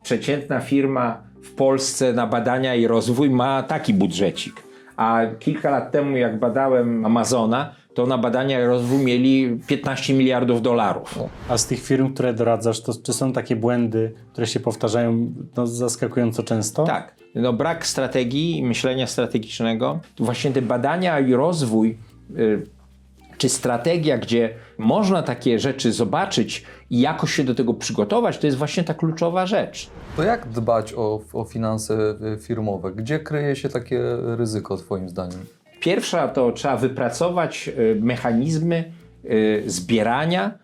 Przeciętna firma w Polsce na badania i rozwój ma taki budżecik. A kilka lat temu, jak badałem Amazona, to na badania i rozwój mieli 15 miliardów dolarów. A z tych firm, które doradzasz, to czy są takie błędy, które się powtarzają zaskakująco często? Tak. Brak strategii i myślenia strategicznego. Właśnie te badania i rozwój, czy strategia, gdzie można takie rzeczy zobaczyć i jakoś się do tego przygotować, to jest właśnie ta kluczowa rzecz. To jak dbać o finanse firmowe? Gdzie kryje się takie ryzyko twoim zdaniem? Pierwsza to trzeba wypracować mechanizmy zbierania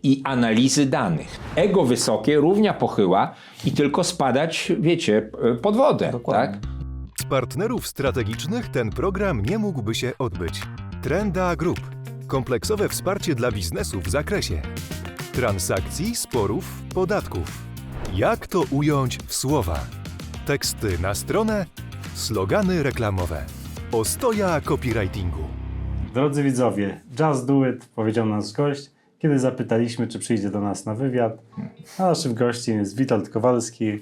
i analizy danych. Ego wysokie, równia pochyła i tylko spadać, wiecie, pod wodę. Dokładnie. Tak? Z partnerów strategicznych ten program nie mógłby się odbyć. Trenda Group. Kompleksowe wsparcie dla biznesu w zakresie transakcji, sporów, podatków. Jak to ująć w słowa? Teksty na stronę, slogany reklamowe. Ostoja copywritingu. Drodzy widzowie, Just Do It, powiedział nasz gość, kiedy zapytaliśmy, czy przyjdzie do nas na wywiad. A naszym gościem jest Witold Kowalski,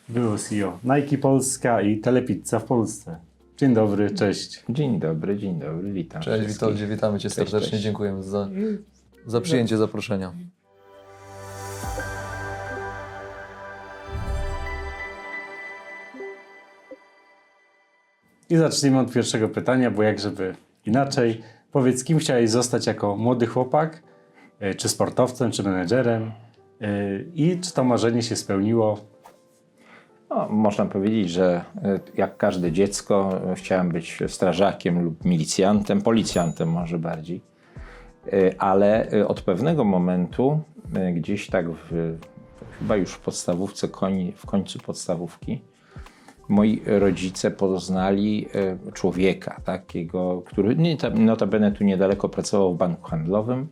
były CEO Nike Polska i Telepizza w Polsce. Dzień dobry, cześć. Dzień dobry, witam. Cześć wszystkich. Witoldzie, witamy Cię serdecznie, cześć. dziękujemy za przyjęcie zaproszenia. I zacznijmy od pierwszego pytania, bo jak żeby inaczej. Powiedz, kim chciałeś zostać jako młody chłopak, czy sportowcem, czy menedżerem i czy to marzenie się spełniło? No, można powiedzieć, że jak każde dziecko chciałem być strażakiem lub milicjantem, policjantem może bardziej. Ale od pewnego momentu, gdzieś tak chyba już w podstawówce, w końcu podstawówki, moi rodzice poznali człowieka takiego, który notabene tu niedaleko pracował w banku handlowym,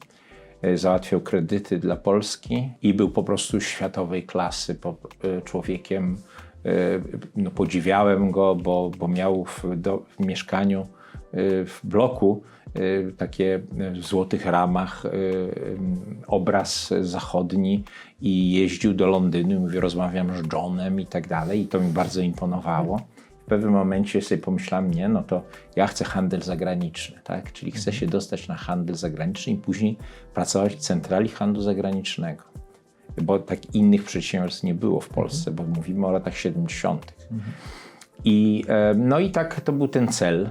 załatwiał kredyty dla Polski i był po prostu światowej klasy człowiekiem. No, podziwiałem go, bo miał w mieszkaniu, w bloku takie w złotych ramach obraz zachodni i jeździł do Londynu, mówi, rozmawiam z Johnem i tak dalej i to mi bardzo imponowało. W pewnym momencie sobie pomyślałem, nie, no to ja chcę handel zagraniczny, tak? Czyli chcę się dostać na handel zagraniczny i później pracować w centrali handlu zagranicznego. Bo tak innych przedsiębiorstw nie było w Polsce, bo mówimy o latach 70. No i tak to był ten cel,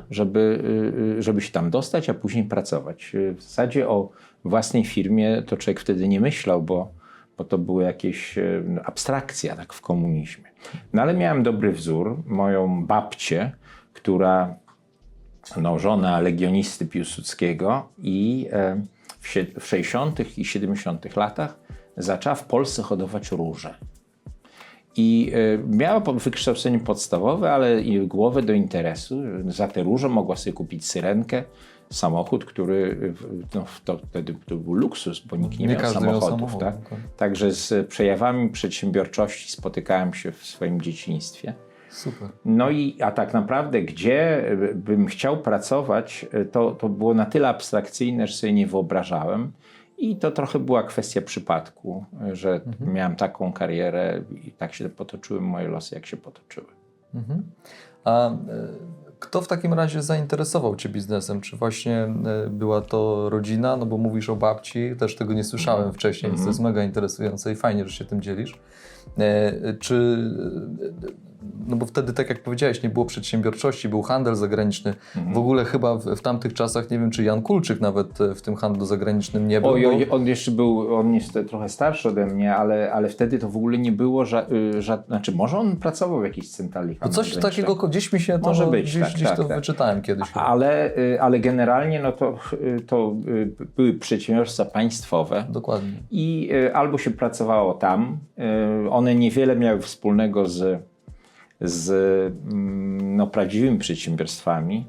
żeby się tam dostać, a później pracować. W zasadzie o własnej firmie to człowiek wtedy nie myślał, bo to były jakieś abstrakcja tak w komunizmie. No ale miałem dobry wzór, moją babcię, która żona legionisty Piłsudskiego i w 60. i 70. latach zaczęła w Polsce hodować róże. I miała wykształcenie podstawowe, ale i głowę do interesu. Za te róże mogła sobie kupić syrenkę, samochód, który wtedy to był luksus, bo nikt nie miał samochodów. Tak? Także z przejawami przedsiębiorczości spotykałem się w swoim dzieciństwie. Super. No a tak naprawdę, gdzie bym chciał pracować, to było na tyle abstrakcyjne, że sobie nie wyobrażałem. I to trochę była kwestia przypadku, że miałem taką karierę i tak się potoczyły moje losy, jak się potoczyły. A kto w takim razie zainteresował Cię biznesem? Czy właśnie była to rodzina? No bo mówisz o babci, też tego nie słyszałem wcześniej, więc to jest mega interesujące i fajnie, że się tym dzielisz. No bo wtedy, tak jak powiedziałeś, nie było przedsiębiorczości, był handel zagraniczny. W ogóle chyba w tamtych czasach, nie wiem, czy Jan Kulczyk nawet w tym handlu zagranicznym nie był. On jeszcze był, on jest trochę starszy ode mnie, ale wtedy to w ogóle nie było, znaczy może on pracował w jakiejś centrali handlu Coś takiego, gdzieś mi się to, może być, gdzieś to wyczytałem kiedyś. Ale generalnie no to były przedsiębiorstwa państwowe. Dokładnie. I albo się pracowało tam, one niewiele miały wspólnego z prawdziwymi przedsiębiorstwami,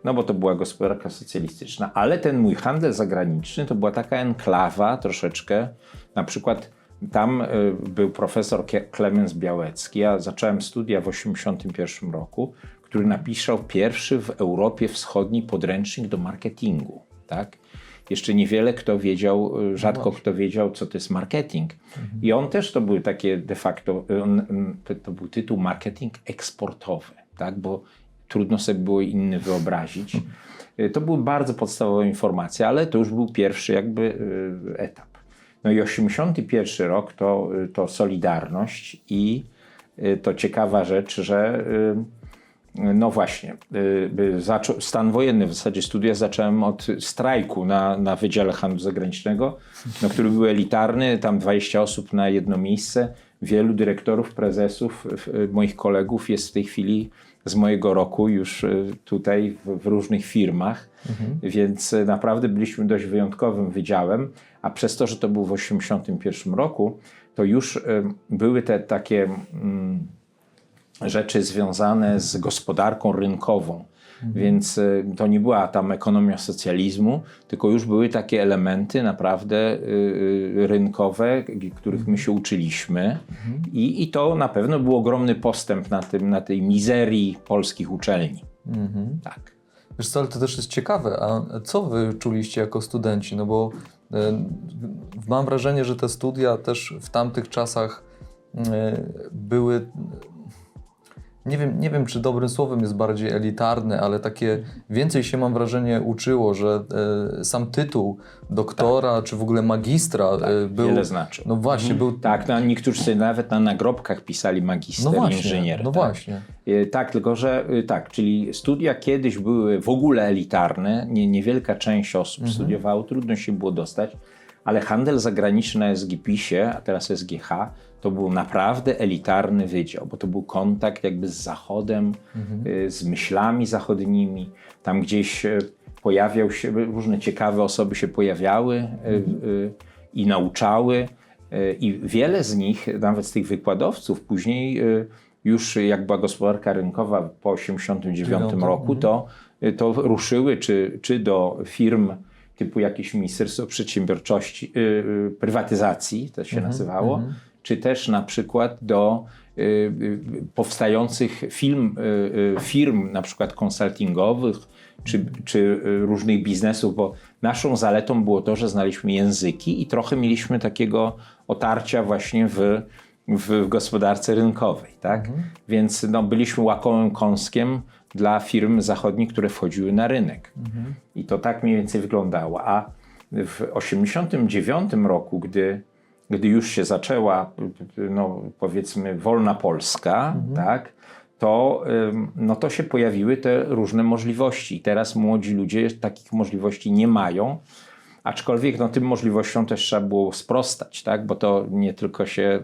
no bo to była gospodarka socjalistyczna, ale ten mój handel zagraniczny to była taka enklawa troszeczkę, na przykład tam był profesor Klemens Białecki, ja zacząłem studia w 1981 roku, który napisał pierwszy w Europie Wschodniej podręcznik do marketingu, tak? jeszcze niewiele kto wiedział, rzadko kto wiedział, co to jest marketing. I on też to był takie de facto, to był tytuł marketing eksportowy, tak? Bo trudno sobie było inny wyobrazić. To były bardzo podstawowe informacje, ale to już był pierwszy jakby etap. No i 81 rok to Solidarność i to ciekawa rzecz, że no właśnie, stan wojenny, w zasadzie studia zacząłem od strajku na Wydziale Handlu Zagranicznego, no, który był elitarny, tam 20 osób na jedno miejsce. Wielu dyrektorów, prezesów, moich kolegów jest w tej chwili z mojego roku już tutaj w różnych firmach, więc naprawdę byliśmy dość wyjątkowym wydziałem, a przez to, że to był w 81 roku, to już były te takie rzeczy związane z gospodarką rynkową. Więc to nie była tam ekonomia socjalizmu, tylko już były takie elementy naprawdę rynkowe, których my się uczyliśmy. I to na pewno był ogromny postęp na tej mizerii polskich uczelni. Tak. Wiesz co, ale to też jest ciekawe. A co wy czuliście jako studenci? No bo mam wrażenie, że te studia też w tamtych czasach były... Nie wiem, czy dobrym słowem jest bardziej elitarne, ale takie więcej się, mam wrażenie, uczyło, że sam tytuł doktora, czy w ogóle magistra był... Wiele znaczy. No właśnie, był... Tak, no, niektórzy sobie nawet na nagrobkach pisali magister, inżynier. No tak? właśnie. Tak, tylko że tak, czyli studia kiedyś były w ogóle elitarne, niewielka część osób studiowało, trudno się było dostać, ale handel zagraniczny na SGPiS-ie, a teraz SGH, to był naprawdę elitarny wydział, bo to był kontakt jakby z Zachodem, z myślami zachodnimi. Tam gdzieś pojawiał się, różne ciekawe osoby się pojawiały i nauczały. I wiele z nich, nawet z tych wykładowców, później już jak była gospodarka rynkowa po 1989 roku, to ruszyły czy do firm typu jakieś Ministerstwo Przedsiębiorczości, prywatyzacji, to się nazywało, czy też na przykład do powstających firm na przykład konsultingowych, czy różnych biznesów, bo naszą zaletą było to, że znaliśmy języki i trochę mieliśmy takiego otarcia właśnie w gospodarce rynkowej, tak? Więc no, byliśmy łakomym kąskiem dla firm zachodnich, które wchodziły na rynek. I to tak mniej więcej wyglądało. A w 1989 roku, gdy już się zaczęła, no, powiedzmy, wolna Polska, tak, to się pojawiły te różne możliwości. I teraz młodzi ludzie takich możliwości nie mają, aczkolwiek no, tym możliwościom też trzeba było sprostać, tak, bo to nie tylko się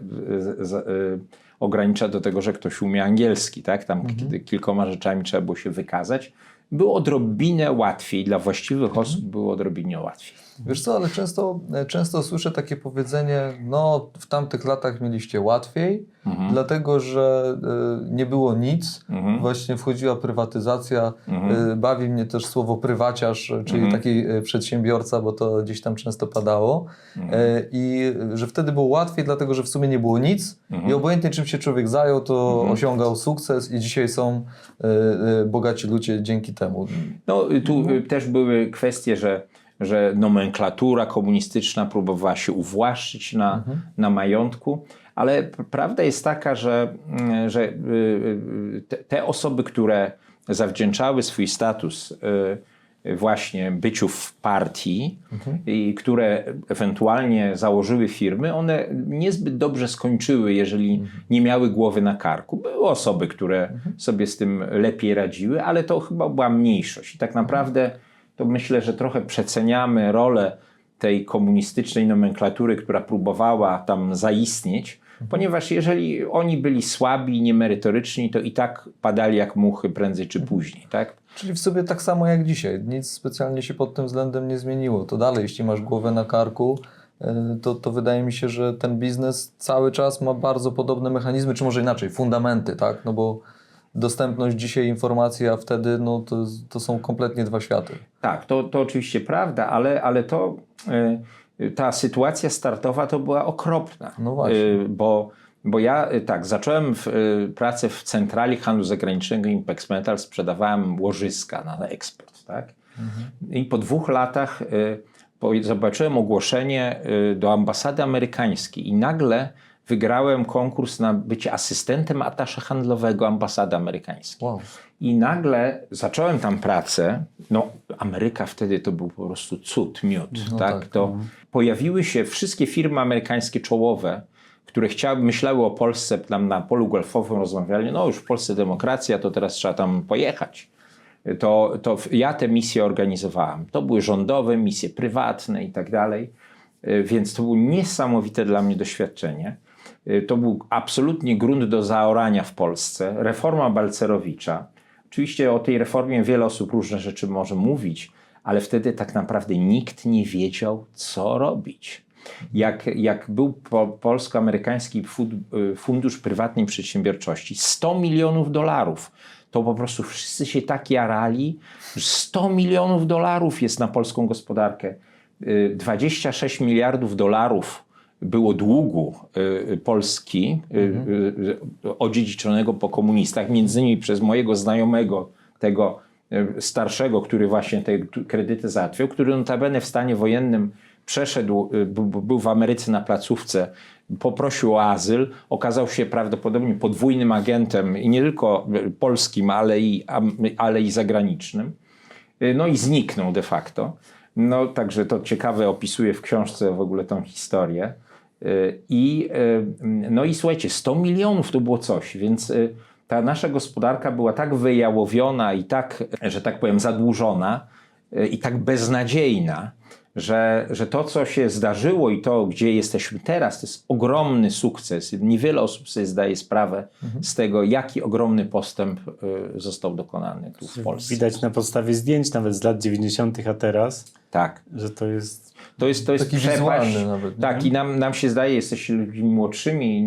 ogranicza do tego, że ktoś umie angielski, tak, tam kilkoma rzeczami trzeba było się wykazać. Było odrobinę łatwiej, dla właściwych osób było odrobinę łatwiej. Wiesz co, ale często słyszę takie powiedzenie, no w tamtych latach mieliście łatwiej, dlatego że nie było nic, właśnie wchodziła prywatyzacja, bawi mnie też słowo prywaciarz, czyli taki przedsiębiorca, bo to gdzieś tam często padało i że wtedy było łatwiej, dlatego że w sumie nie było nic i obojętnie czym się człowiek zajął, to osiągał sukces i dzisiaj są bogaci ludzie dzięki temu. No tu też były kwestie, że nomenklatura komunistyczna próbowała się uwłaszczyć na majątku, ale prawda jest taka, że te osoby, które zawdzięczały swój status właśnie byciu w partii i które ewentualnie założyły firmy, one niezbyt dobrze skończyły, jeżeli nie miały głowy na karku. Były osoby, które sobie z tym lepiej radziły, ale to chyba była mniejszość. I tak naprawdę to myślę, że trochę przeceniamy rolę tej komunistycznej nomenklatury, która próbowała tam zaistnieć, ponieważ jeżeli oni byli słabi, niemerytoryczni, to i tak padali jak muchy prędzej czy później, tak? Czyli w sobie tak samo jak dzisiaj. Nic specjalnie się pod tym względem nie zmieniło. To dalej, jeśli masz głowę na karku, to wydaje mi się, że ten biznes cały czas ma bardzo podobne mechanizmy, czy może inaczej, fundamenty, tak? No bo dostępność dzisiaj informacji, a wtedy no, to są kompletnie dwa światy. Tak, to oczywiście prawda, ale to ta sytuacja startowa to była okropna. No właśnie. Bo ja tak, zacząłem pracę w centrali handlu zagranicznego Impex Metal, sprzedawałem łożyska na eksport, tak? I po 2 latach zobaczyłem ogłoszenie do ambasady amerykańskiej i nagle wygrałem konkurs na bycie asystentem atasze handlowego ambasady amerykańskiej. Wow. I nagle zacząłem tam pracę. No, Ameryka wtedy to był po prostu cud, miód. No tak? tak. To pojawiły się wszystkie firmy amerykańskie czołowe, które myślały o Polsce, tam na polu golfowym rozmawiali, no już w Polsce demokracja, to teraz trzeba tam pojechać. To ja te misje organizowałem. To były rządowe, misje prywatne i tak dalej. Więc to było niesamowite dla mnie doświadczenie. To był absolutnie grunt do zaorania w Polsce. Reforma Balcerowicza. Oczywiście o tej reformie wiele osób różne rzeczy może mówić, ale wtedy tak naprawdę nikt nie wiedział, co robić. Jak był polsko-amerykański fundusz prywatnej przedsiębiorczości, $100 milionów, to po prostu wszyscy się tak jarali, że $100 milionów jest na polską gospodarkę. 26 miliardów dolarów było długu Polski odziedziczonego po komunistach, między innymi przez mojego znajomego, tego starszego, który właśnie te kredyty załatwiał, który notabene w stanie wojennym przeszedł, był w Ameryce na placówce, poprosił o azyl, okazał się prawdopodobnie podwójnym agentem i nie tylko polskim, ale i zagranicznym. No i zniknął de facto. No także to ciekawe opisuje w książce w ogóle tą historię. No i słuchajcie, 100 milionów to było coś, więc ta nasza gospodarka była tak wyjałowiona i tak, że tak powiem, zadłużona i tak beznadziejna, że to, co się zdarzyło i to, gdzie jesteśmy teraz, to jest ogromny sukces. Niewiele osób sobie zdaje sprawę z tego, jaki ogromny postęp został dokonany tu w Polsce. Widać na podstawie zdjęć nawet z lat 90., a teraz, Tak. że to jest... To jest Taki przepaść. wizualny nawet. Tak, i nam się zdaje, jesteście ludźmi młodszymi,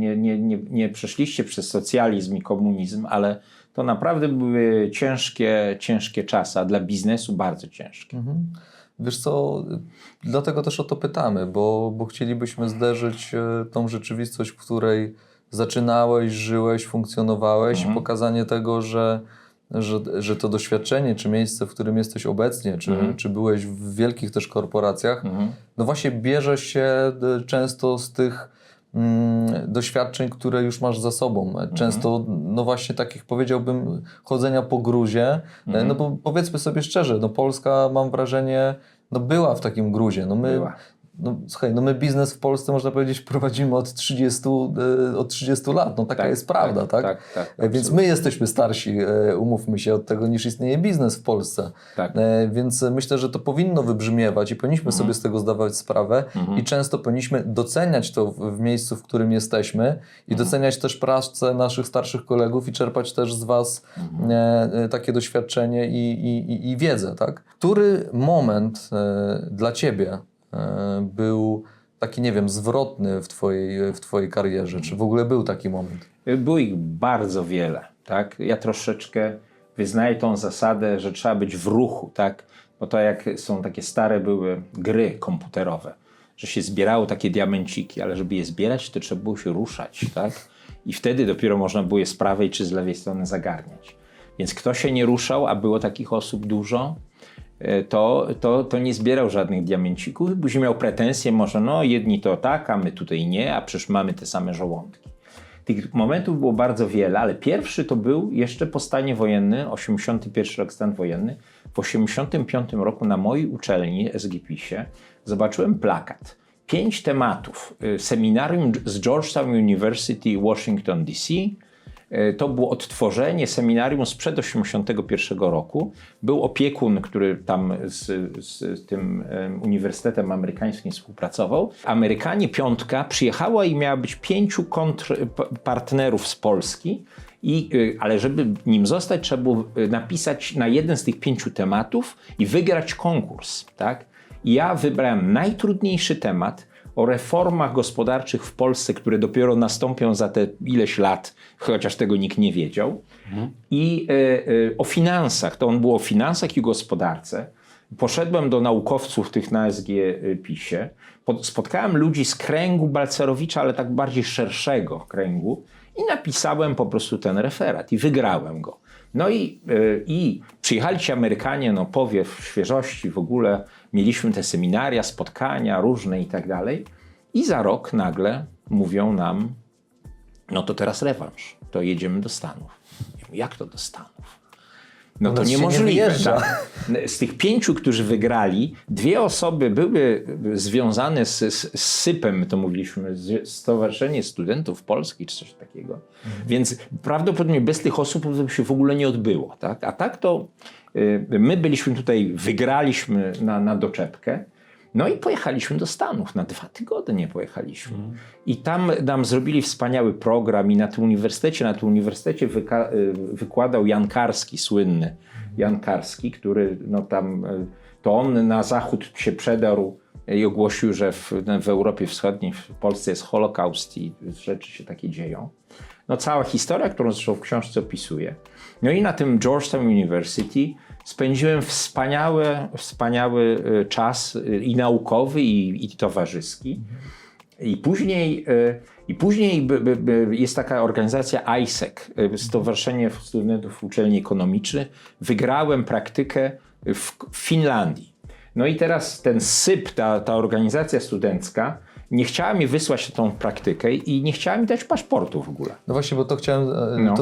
nie przeszliście przez socjalizm i komunizm, ale to naprawdę były ciężkie czasy, a dla biznesu bardzo ciężkie. Wiesz co, dlatego też o to pytamy, bo chcielibyśmy zderzyć tą rzeczywistość, w której zaczynałeś, żyłeś, funkcjonowałeś i pokazanie tego, że to doświadczenie, czy miejsce, w którym jesteś obecnie, czy byłeś w wielkich też korporacjach, no właśnie bierze się często z tych doświadczeń, które już masz za sobą. Często, no właśnie takich powiedziałbym, chodzenia po gruzie, no bo powiedzmy sobie szczerze, no Polska, mam wrażenie, no była w takim gruzie. No my, Była. no słuchaj, no my biznes w Polsce, można powiedzieć, prowadzimy od 30 lat. No taka jest prawda, tak? Tak, Więc my jesteśmy starsi, umówmy się, od tego, niż istnieje biznes w Polsce. Tak. Więc myślę, że to powinno wybrzmiewać i powinniśmy sobie z tego zdawać sprawę i często powinniśmy doceniać to w miejscu, w którym jesteśmy i doceniać też pracę naszych starszych kolegów i czerpać też z was takie doświadczenie i wiedzę, tak? Który moment dla ciebie był taki, nie wiem, zwrotny w twojej karierze? Czy w ogóle był taki moment? Było ich bardzo wiele, tak? Ja troszeczkę wyznaję tą zasadę, że trzeba być w ruchu, tak? Bo to jak są takie stare były gry komputerowe, że się zbierało takie diamenciki, ale żeby je zbierać, to trzeba było się ruszać, tak? I wtedy dopiero można było je z prawej czy z lewej strony zagarniać. Więc kto się nie ruszał, a było takich osób dużo, to nie zbierał żadnych diamencików. Później miał pretensje, może no jedni to tak, a my tutaj nie, a przecież mamy te same żołądki. Tych momentów było bardzo wiele, ale pierwszy to był jeszcze po stanie wojennym, 81 rok stan wojenny. W 85 roku na mojej uczelni SGPiS-ie zobaczyłem plakat. 5 tematów. Seminarium z Georgetown University, Washington DC. To było odtworzenie seminarium sprzed 81 roku. Był opiekun, który tam z tym Uniwersytetem Amerykańskim współpracował. Amerykanie, piątka, przyjechała i miała być 5 kontrpartnerów z Polski. Ale żeby nim zostać, trzeba było napisać na jeden z tych 5 tematów i wygrać konkurs. Tak? I ja wybrałem najtrudniejszy temat o reformach gospodarczych w Polsce, które dopiero nastąpią za te ileś lat, chociaż tego nikt nie wiedział. I o finansach. To on było o finansach i gospodarce. Poszedłem do naukowców tych na SGPiS-ie. Spotkałem ludzi z kręgu Balcerowicza, ale tak bardziej szerszego kręgu i napisałem po prostu ten referat i wygrałem go. No i przyjechali ci Amerykanie, no powiew świeżości w ogóle, mieliśmy te seminaria, spotkania różne i tak dalej. I za rok nagle mówią nam, no to teraz rewanż, to jedziemy do Stanów. Ja mówię, jak to do Stanów? No to nas się nie niemożliwe. wyjeżdża. Tak. Z tych 5, którzy wygrali, 2 osoby były związane z SYP-em, to mówiliśmy, Stowarzyszenie Studentów Polskich, czy coś takiego. Więc prawdopodobnie bez tych osób to by się w ogóle nie odbyło. Tak? A tak to my byliśmy tutaj, wygraliśmy na doczepkę. No i pojechaliśmy do Stanów, na 2 tygodnie pojechaliśmy. I tam nam zrobili wspaniały program i na tym uniwersytecie wykładał Jan Karski, słynny Jan Karski, który no tam, to on na zachód się przedarł i ogłosił, że w Europie Wschodniej, w Polsce jest Holokaust i rzeczy się takie dzieją. No cała historia, którą zresztą w książce opisuję. No i na tym Georgetown University spędziłem wspaniały czas i naukowy, i towarzyski. I później jest taka organizacja ISEC, Stowarzyszenie Studentów Uczelni Ekonomicznych. Wygrałem praktykę w Finlandii. No i teraz ten SYP, ta organizacja studencka, nie chciała mi wysłać na tą praktykę i nie chciała mi dać paszportu w ogóle. No właśnie, bo to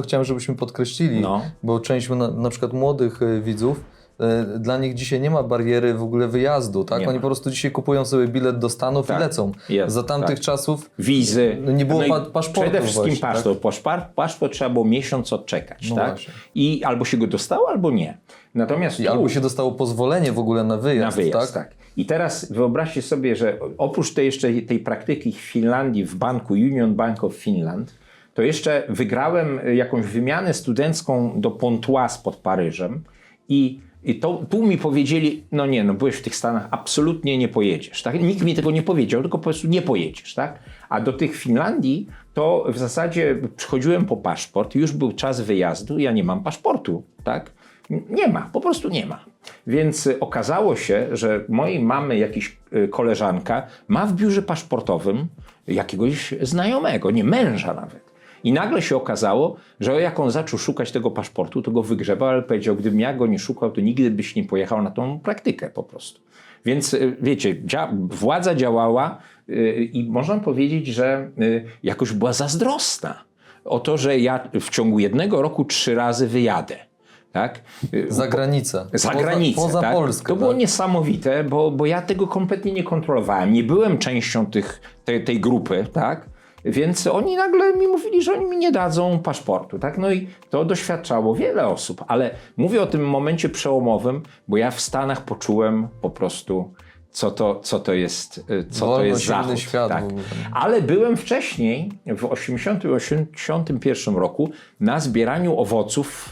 chciałem, żebyśmy podkreślili, bo część na przykład młodych widzów, dla nich dzisiaj nie ma bariery w ogóle wyjazdu, tak? Nie Oni ma. po prostu dzisiaj kupują sobie bilet do Stanów i lecą. Jest, Za tamtych czasów wizy. nie było i paszportu. Przede wszystkim właśnie, paszport. Paszport trzeba było miesiąc odczekać, No tak? właśnie. I albo się go dostało, albo nie. Natomiast I albo się dostało pozwolenie w ogóle na wyjazd, tak? I teraz wyobraźcie sobie, że oprócz tej praktyki w Finlandii, w banku Union Bank of Finland, to jeszcze wygrałem jakąś wymianę studencką do Pontoise pod Paryżem i tu mi powiedzieli, no byłeś w tych Stanach, absolutnie nie pojedziesz, tak? Nikt mi tego nie powiedział, tylko po prostu nie pojedziesz, tak? A do tych Finlandii to w zasadzie przychodziłem po paszport, już był czas wyjazdu, ja nie mam paszportu, tak? Nie ma, po prostu nie ma. Więc okazało się, że mojej mamy jakiś koleżanka ma w biurze paszportowym jakiegoś znajomego, nie męża nawet. I nagle się okazało, że jak on zaczął szukać tego paszportu, to go wygrzebał, ale powiedział, gdybym ja go nie szukał, to nigdy byś nie pojechał na tą praktykę po prostu. Więc wiecie, władza działała i można powiedzieć, że jakoś była zazdrosna o to, że ja w ciągu 1 roku 3 razy wyjadę. Tak? Za granicę. Poza tak? Polskę. To było niesamowite, bo ja tego kompletnie nie kontrolowałem. Nie byłem częścią tej grupy, tak? Więc oni nagle mi mówili, że oni mi nie dadzą paszportu. Tak? No i to doświadczało wiele osób. Ale mówię o tym momencie przełomowym, bo ja w Stanach poczułem po prostu, co to jest Zachód. Świat tak. w ogóle. Ale byłem wcześniej, w 1981 roku, na zbieraniu owoców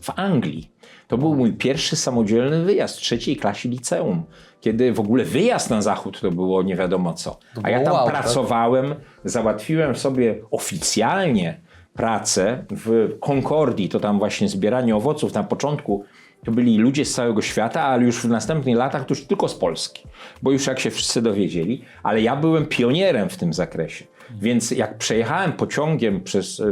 w Anglii. To był mój pierwszy samodzielny wyjazd w 3. klasie liceum, kiedy w ogóle wyjazd na zachód to było nie wiadomo co. A ja tam pracowałem, załatwiłem sobie oficjalnie pracę w Concordii, to tam właśnie zbieranie owoców. Na początku to byli ludzie z całego świata, ale już w następnych latach to już tylko z Polski, bo już jak się wszyscy dowiedzieli, ale ja byłem pionierem w tym zakresie. Więc jak przejechałem pociągiem przez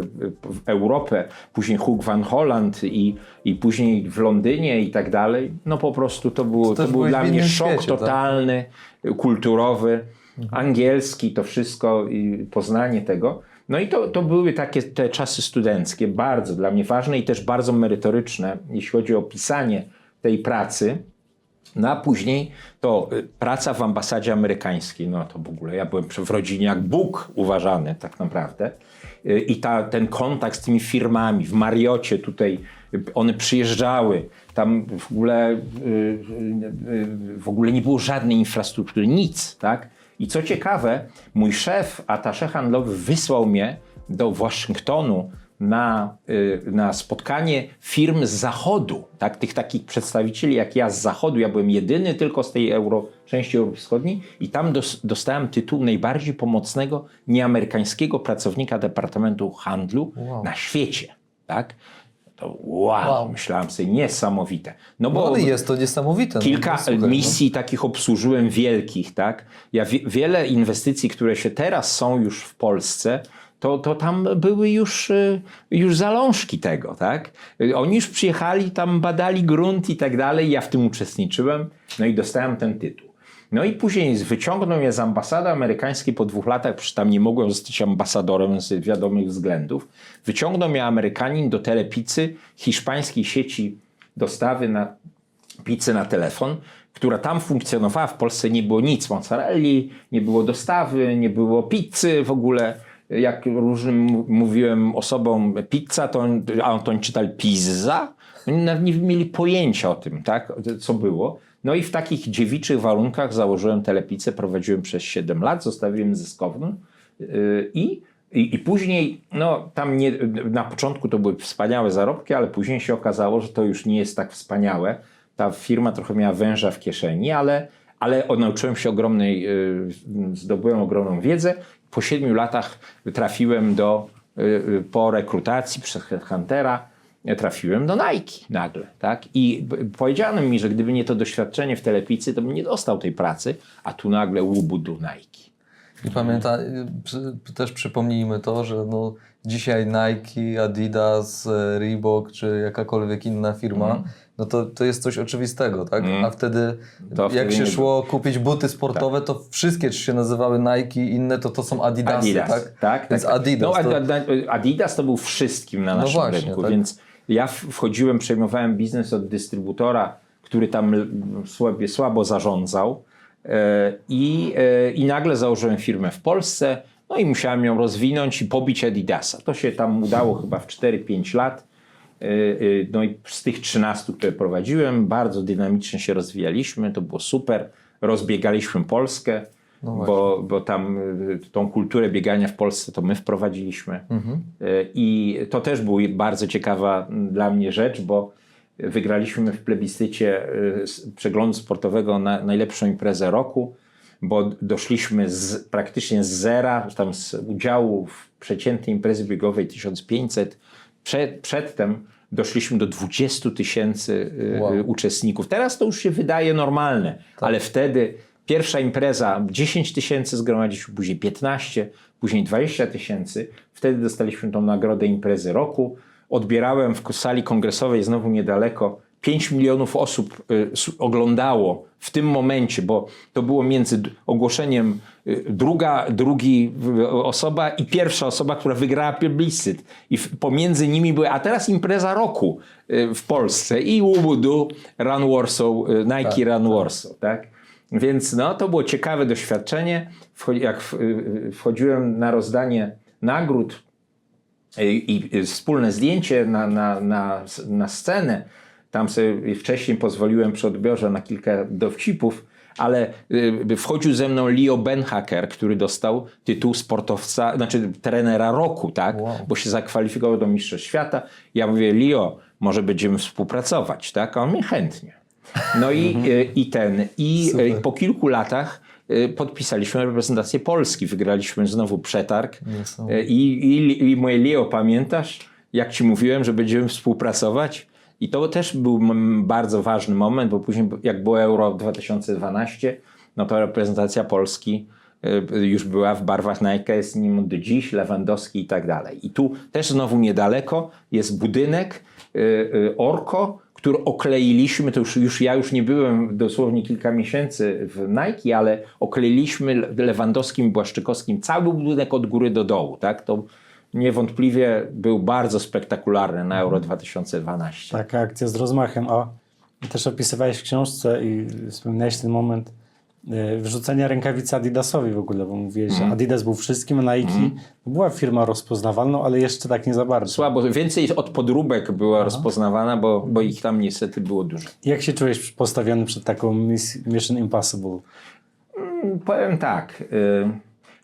Europę, później Hoek van Holland i później w Londynie i tak dalej, no po prostu to był dla mnie szok świecie, totalny, kulturowy, angielski, to wszystko i poznanie tego. No i to były takie te czasy studenckie, bardzo dla mnie ważne i też bardzo merytoryczne, jeśli chodzi o pisanie tej pracy. No a później to praca w ambasadzie amerykańskiej, no to w ogóle ja byłem w rodzinie jak Bóg uważany tak naprawdę. I ten kontakt z tymi firmami, w Marriocie tutaj one przyjeżdżały, tam w ogóle nie było żadnej infrastruktury, nic, tak? I co ciekawe, mój szef, attaché handlowy, wysłał mnie do Waszyngtonu na spotkanie firm z Zachodu, tak? Tych takich przedstawicieli jak ja z Zachodu. Ja byłem jedyny tylko z tej części Europy Wschodniej i tam dostałem tytuł najbardziej pomocnego nieamerykańskiego pracownika Departamentu Handlu na świecie. Tak? To wow, myślałem sobie, niesamowite. No bo ale jest to niesamowite. Kilka misji takich obsłużyłem wielkich, tak? Ja wiele inwestycji, które się teraz są już w Polsce, to tam były już zalążki tego, tak? Oni już przyjechali, tam badali grunt i tak dalej, ja w tym uczestniczyłem, no i dostałem ten tytuł. No i później wyciągnął mnie z ambasady amerykańskiej po 2 latach, przecież tam nie mogłem zostać ambasadorem z wiadomych względów. Wyciągnął mnie Amerykanin do Telepizzy, hiszpańskiej sieci dostawy na pizzę na telefon, która tam funkcjonowała. W Polsce nie było nic, mozzarelli, nie było dostawy, nie było pizzy w ogóle. Jak różnym mówiłem osobom pizza, to oni czytali pizza. Oni nawet nie mieli pojęcia o tym, tak, co było. No i w takich dziewiczych warunkach założyłem Telepizzę, prowadziłem przez 7 lat, zostawiłem zyskowną i później, no tam na początku to były wspaniałe zarobki, ale później się okazało, że to już nie jest tak wspaniałe. Ta firma trochę miała węża w kieszeni, ale nauczyłem się zdobyłem ogromną wiedzę. Po 7 latach trafiłem po rekrutacji przez Headhuntera, trafiłem do Nike nagle, tak? I powiedziano mi, że gdyby nie to doświadczenie w Telepizzy, to bym nie dostał tej pracy, a tu nagle łubudu Nike. I też przypomnijmy to, że no, dzisiaj Nike, Adidas, Reebok czy jakakolwiek inna firma, no to jest coś oczywistego, tak? A wtedy jak się szło kupić buty sportowe, to wszystkie czy się nazywały Nike, inne to są Adidasy, tak? Więc Adidas. Adidas to był wszystkim na naszym rynku, tak? Więc ja wchodziłem, przejmowałem biznes od dystrybutora, który tam sobie słabo zarządzał i nagle założyłem firmę w Polsce, no i musiałem ją rozwinąć i pobić Adidasa. To się tam udało chyba w 4-5 lat. No i z tych 13, które prowadziłem, bardzo dynamicznie się rozwijaliśmy, to było super. Rozbiegaliśmy Polskę, bo tam tą kulturę biegania w Polsce to my wprowadziliśmy. I to też była bardzo ciekawa dla mnie rzecz, bo wygraliśmy w plebiscycie przeglądu sportowego na najlepszą imprezę roku, bo doszliśmy praktycznie z zera, tam z udziału w przeciętnej imprezy biegowej 1500. Przedtem doszliśmy do 20 000 uczestników. Teraz to już się wydaje normalne, ale wtedy pierwsza impreza 10 000 zgromadziliśmy, później 15, później 20 000. Wtedy dostaliśmy tą nagrodę imprezy roku. Odbierałem w sali kongresowej, znowu niedaleko, 5 milionów osób oglądało w tym momencie, bo to było między ogłoszeniem drugi osoba i pierwsza osoba, która wygrała plebiscyt. I pomiędzy nimi były, a teraz impreza roku w Polsce i łubudu Run Warsaw, Nike Run Warsaw, tak? Więc no, to było ciekawe doświadczenie. Jak wchodziłem na rozdanie nagród i wspólne zdjęcie na scenę, tam sobie wcześniej pozwoliłem przy odbiorze na kilka dowcipów, ale wchodził ze mną Leo Benhaker, który dostał tytuł sportowca, znaczy trenera roku, tak? Bo się zakwalifikował do Mistrzostw Świata. Ja mówię, Leo, może będziemy współpracować, tak? A on mi chętnie. No i po kilku latach podpisaliśmy reprezentację Polski. Wygraliśmy znowu przetarg. I moje Leo, pamiętasz, jak ci mówiłem, że będziemy współpracować? I to też był bardzo ważny moment, bo później jak było Euro 2012, no to reprezentacja Polski już była w barwach Nike, jest nim do dziś, Lewandowski i tak dalej. I tu też znowu niedaleko jest budynek Orko, który okleiliśmy, to już ja nie byłem dosłownie kilka miesięcy w Nike, ale okleiliśmy Lewandowskim i Błaszczykowskim cały budynek od góry do dołu, tak? To niewątpliwie był bardzo spektakularny na Euro 2012. Taka akcja z rozmachem. Też opisywałeś w książce i wspominałeś ten moment wrzucenia rękawicy Adidasowi w ogóle, bo mówiłeś, że Adidas był wszystkim, a Nike była firma rozpoznawalną, ale jeszcze tak nie za bardzo. Słabo, więcej od podróbek była rozpoznawana, bo ich tam niestety było dużo. Jak się czułeś postawiony przed taką Mission Impossible? Powiem tak,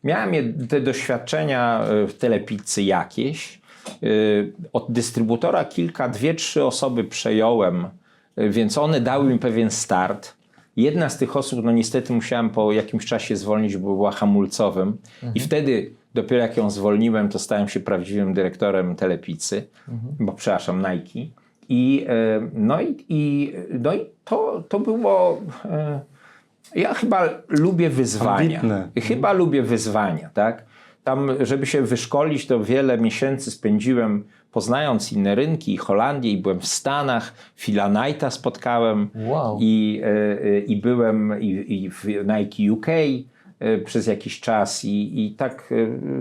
miałem te doświadczenia w Telepizzy jakieś. Od dystrybutora dwie, trzy osoby przejąłem, więc one dały mi pewien start. Jedna z tych osób, no niestety musiałem po jakimś czasie zwolnić, bo była hamulcowym. I wtedy, dopiero jak ją zwolniłem, to stałem się prawdziwym dyrektorem Telepizzy, przepraszam, Nike. To było... Ja chyba lubię wyzwania. Ambitne. Chyba lubię wyzwania, tak? tam, żeby się wyszkolić, to wiele miesięcy spędziłem poznając inne rynki, Holandię, i byłem w Stanach, Phila Knighta spotkałem Wow. i byłem i w Nike UK przez jakiś czas i tak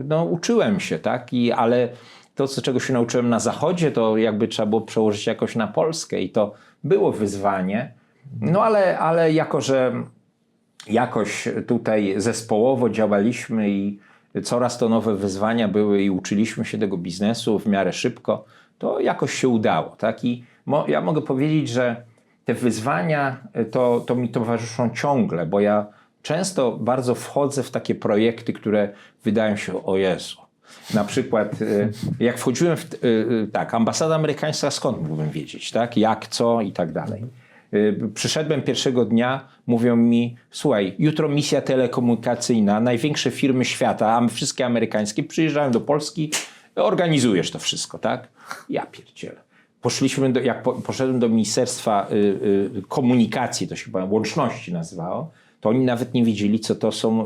no, uczyłem się, tak? Ale to, czego się nauczyłem na Zachodzie, to jakby trzeba było przełożyć jakoś na Polskę i to było wyzwanie. No ale jako, że jakoś tutaj zespołowo działaliśmy i coraz to nowe wyzwania były i uczyliśmy się tego biznesu w miarę szybko, to jakoś się udało. Tak? I ja mogę powiedzieć, że te wyzwania to mi towarzyszą ciągle, bo ja często bardzo wchodzę w takie projekty, które wydają się, o Jezu. Na przykład jak wchodziłem tak, ambasada amerykańska, skąd mógłbym wiedzieć, tak? Jak, co i tak dalej. Przyszedłem pierwszego dnia, mówią mi, słuchaj, jutro misja telekomunikacyjna, największe firmy świata, a wszystkie amerykańskie, przyjeżdżają do Polski, organizujesz to wszystko, tak? Ja pierdzielę. Poszedłem do Ministerstwa Komunikacji, to się chyba łączności nazywało, to oni nawet nie wiedzieli, co to są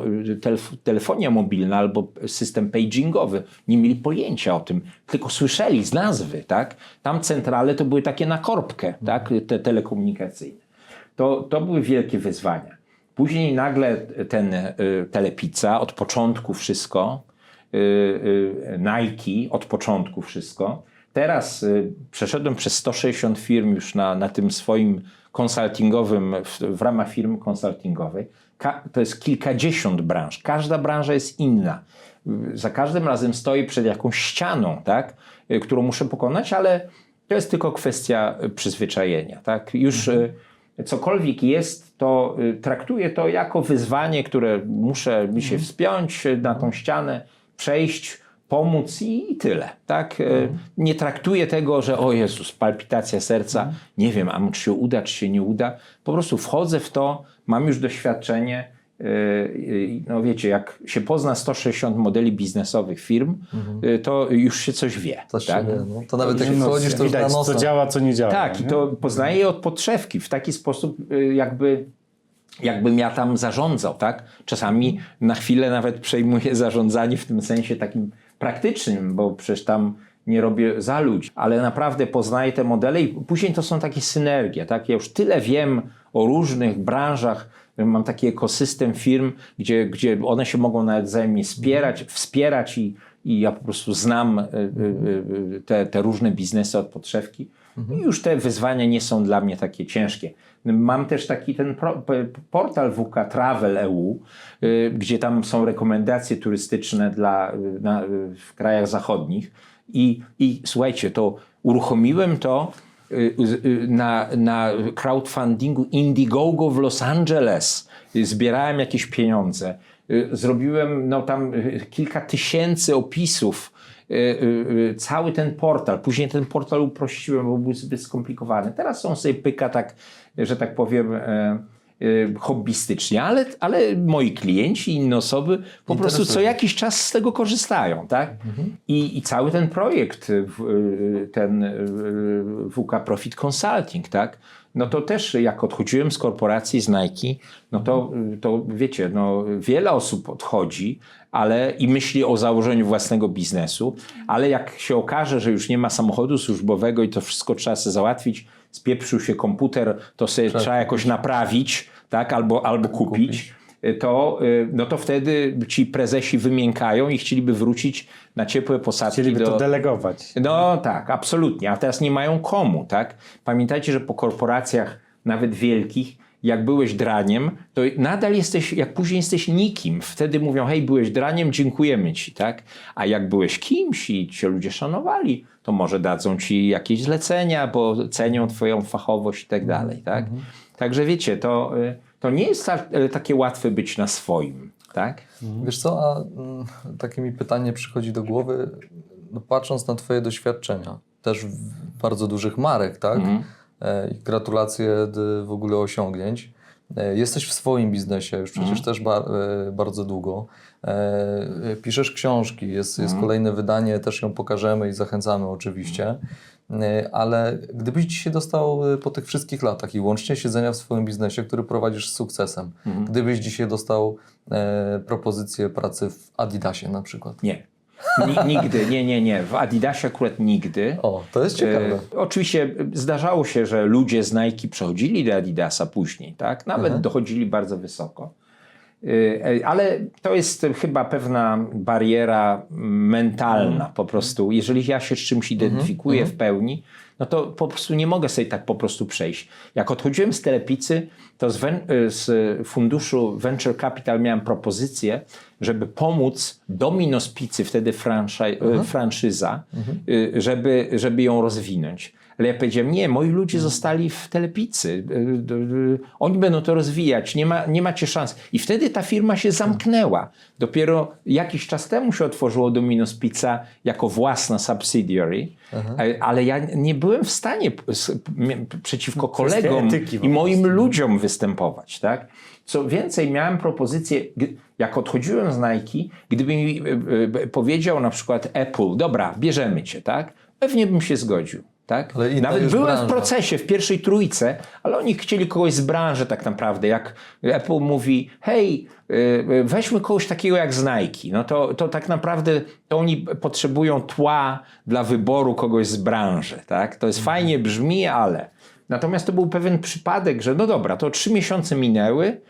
telefonia mobilna albo system pagingowy. Nie mieli pojęcia o tym, tylko słyszeli z nazwy, tak? Tam centrale to były takie na korbkę, tak? Te telekomunikacyjne. To były wielkie wyzwania. Później nagle ten Telepizza, od początku wszystko, Nike, od początku wszystko. Teraz przeszedłem przez 160 firm już na tym swoim konsultingowym, w ramach firmy konsultingowej. To jest kilkadziesiąt branż. Każda branża jest inna. Za każdym razem stoję przed jakąś ścianą, tak, którą muszę pokonać, ale to jest tylko kwestia przyzwyczajenia. Tak? Już cokolwiek jest, to traktuję to jako wyzwanie, które muszę mi się wspiąć na tą ścianę, przejść, pomóc i tyle. Tak? Nie traktuję tego, że o Jezus, palpitacja serca, nie wiem, a czy się uda, czy się nie uda. Po prostu wchodzę w to, mam już doświadczenie. No wiecie, jak się pozna 160 modeli biznesowych firm, to już się coś wie. Coś tak? się wie, no. To nawet jak wchodzisz, to już na widać, nosem. co działa, co nie działa. Tak, i to poznaję je od podszewki. W taki sposób jakbym ja tam zarządzał, tak? Czasami na chwilę nawet przejmuję zarządzanie w tym sensie takim praktycznym, bo przecież tam nie robię za ludzi, ale naprawdę poznaję te modele i później to są takie synergie, tak? Ja już tyle wiem o różnych branżach, mam taki ekosystem firm, gdzie one się mogą nawet wzajemnie wspierać i ja po prostu znam te różne biznesy od podszewki i już te wyzwania nie są dla mnie takie ciężkie. Mam też taki ten portal WK Travel.eu, gdzie tam są rekomendacje turystyczne w krajach zachodnich i słuchajcie, to uruchomiłem to na crowdfundingu Indiegogo w Los Angeles. Zbierałem jakieś pieniądze. Zrobiłem tam kilka tysięcy opisów. Cały ten portal. Później ten portal uprościłem, bo był zbyt skomplikowany. Teraz on sobie pyka tak, że tak powiem, hobbystycznie, ale moi klienci i inne osoby po prostu co jakiś czas z tego korzystają, tak? I cały ten projekt, ten WK Profit Consulting, tak? No to też jak odchodziłem z korporacji, z Nike, no to wiecie, no wiele osób odchodzi, i myśli o założeniu własnego biznesu, ale jak się okaże, że już nie ma samochodu służbowego i to wszystko trzeba sobie załatwić, spieprzył się komputer, to sobie trzeba jakoś naprawić, tak? albo kupić. To wtedy ci prezesi wymiękają i chcieliby wrócić na ciepłe posadki. Chcieliby to delegować. No tak, absolutnie, a teraz nie mają komu, tak? Pamiętajcie, że po korporacjach, nawet wielkich, jak byłeś draniem, to nadal jesteś, jak później jesteś nikim. Wtedy mówią, hej, byłeś draniem, dziękujemy ci, tak? A jak byłeś kimś i cię ludzie szanowali, to może dadzą ci jakieś zlecenia, bo cenią twoją fachowość i tak dalej, tak? Także wiecie, to nie jest takie łatwe być na swoim, tak? Wiesz co, takie mi pytanie przychodzi do głowy, no patrząc na twoje doświadczenia, też bardzo dużych marek, tak? I gratulacje w ogóle osiągnięć. Jesteś w swoim biznesie już przecież też bardzo długo. Piszesz książki, jest kolejne wydanie, też ją pokażemy i zachęcamy oczywiście. Ale gdybyś dzisiaj dostał po tych wszystkich latach i łącznie siedzenia w swoim biznesie, który prowadzisz z sukcesem, gdybyś dzisiaj dostał propozycję pracy w Adidasie na przykład? Nie. Nigdy, nie. W Adidasie akurat nigdy. O, to jest ciekawe. Oczywiście zdarzało się, że ludzie z Nike przechodzili do Adidasa później, tak? Nawet dochodzili bardzo wysoko. Ale to jest chyba pewna bariera mentalna po prostu. Jeżeli ja się z czymś identyfikuję w pełni, no to po prostu nie mogę sobie tak po prostu przejść. Jak odchodziłem z Telepicy, to z funduszu Venture Capital miałem propozycję, żeby pomóc Domino's Pizzy, wtedy franszyza, żeby ją rozwinąć. Ale ja powiedziałem, nie, moi ludzie zostali w Telepicy. Oni będą to rozwijać, nie macie szans. I wtedy ta firma się zamknęła. Dopiero jakiś czas temu się otworzyło Domino's Pizza jako własna subsidiary, ale ja nie byłem w stanie przeciwko kolegom i moim ludziom występować. Tak? Co więcej, miałem propozycję, jak odchodziłem z Nike, gdyby mi powiedział na przykład Apple, dobra, bierzemy cię, tak? Pewnie bym się zgodził. Tak? Nawet byłem w procesie, w pierwszej trójce, ale oni chcieli kogoś z branży tak naprawdę. Jak Apple mówi, hej, weźmy kogoś takiego jak z Nike, no to tak naprawdę to oni potrzebują tła dla wyboru kogoś z branży. Tak? To jest fajnie brzmi, ale... Natomiast to był pewien przypadek, że no dobra, to 3 miesiące minęły,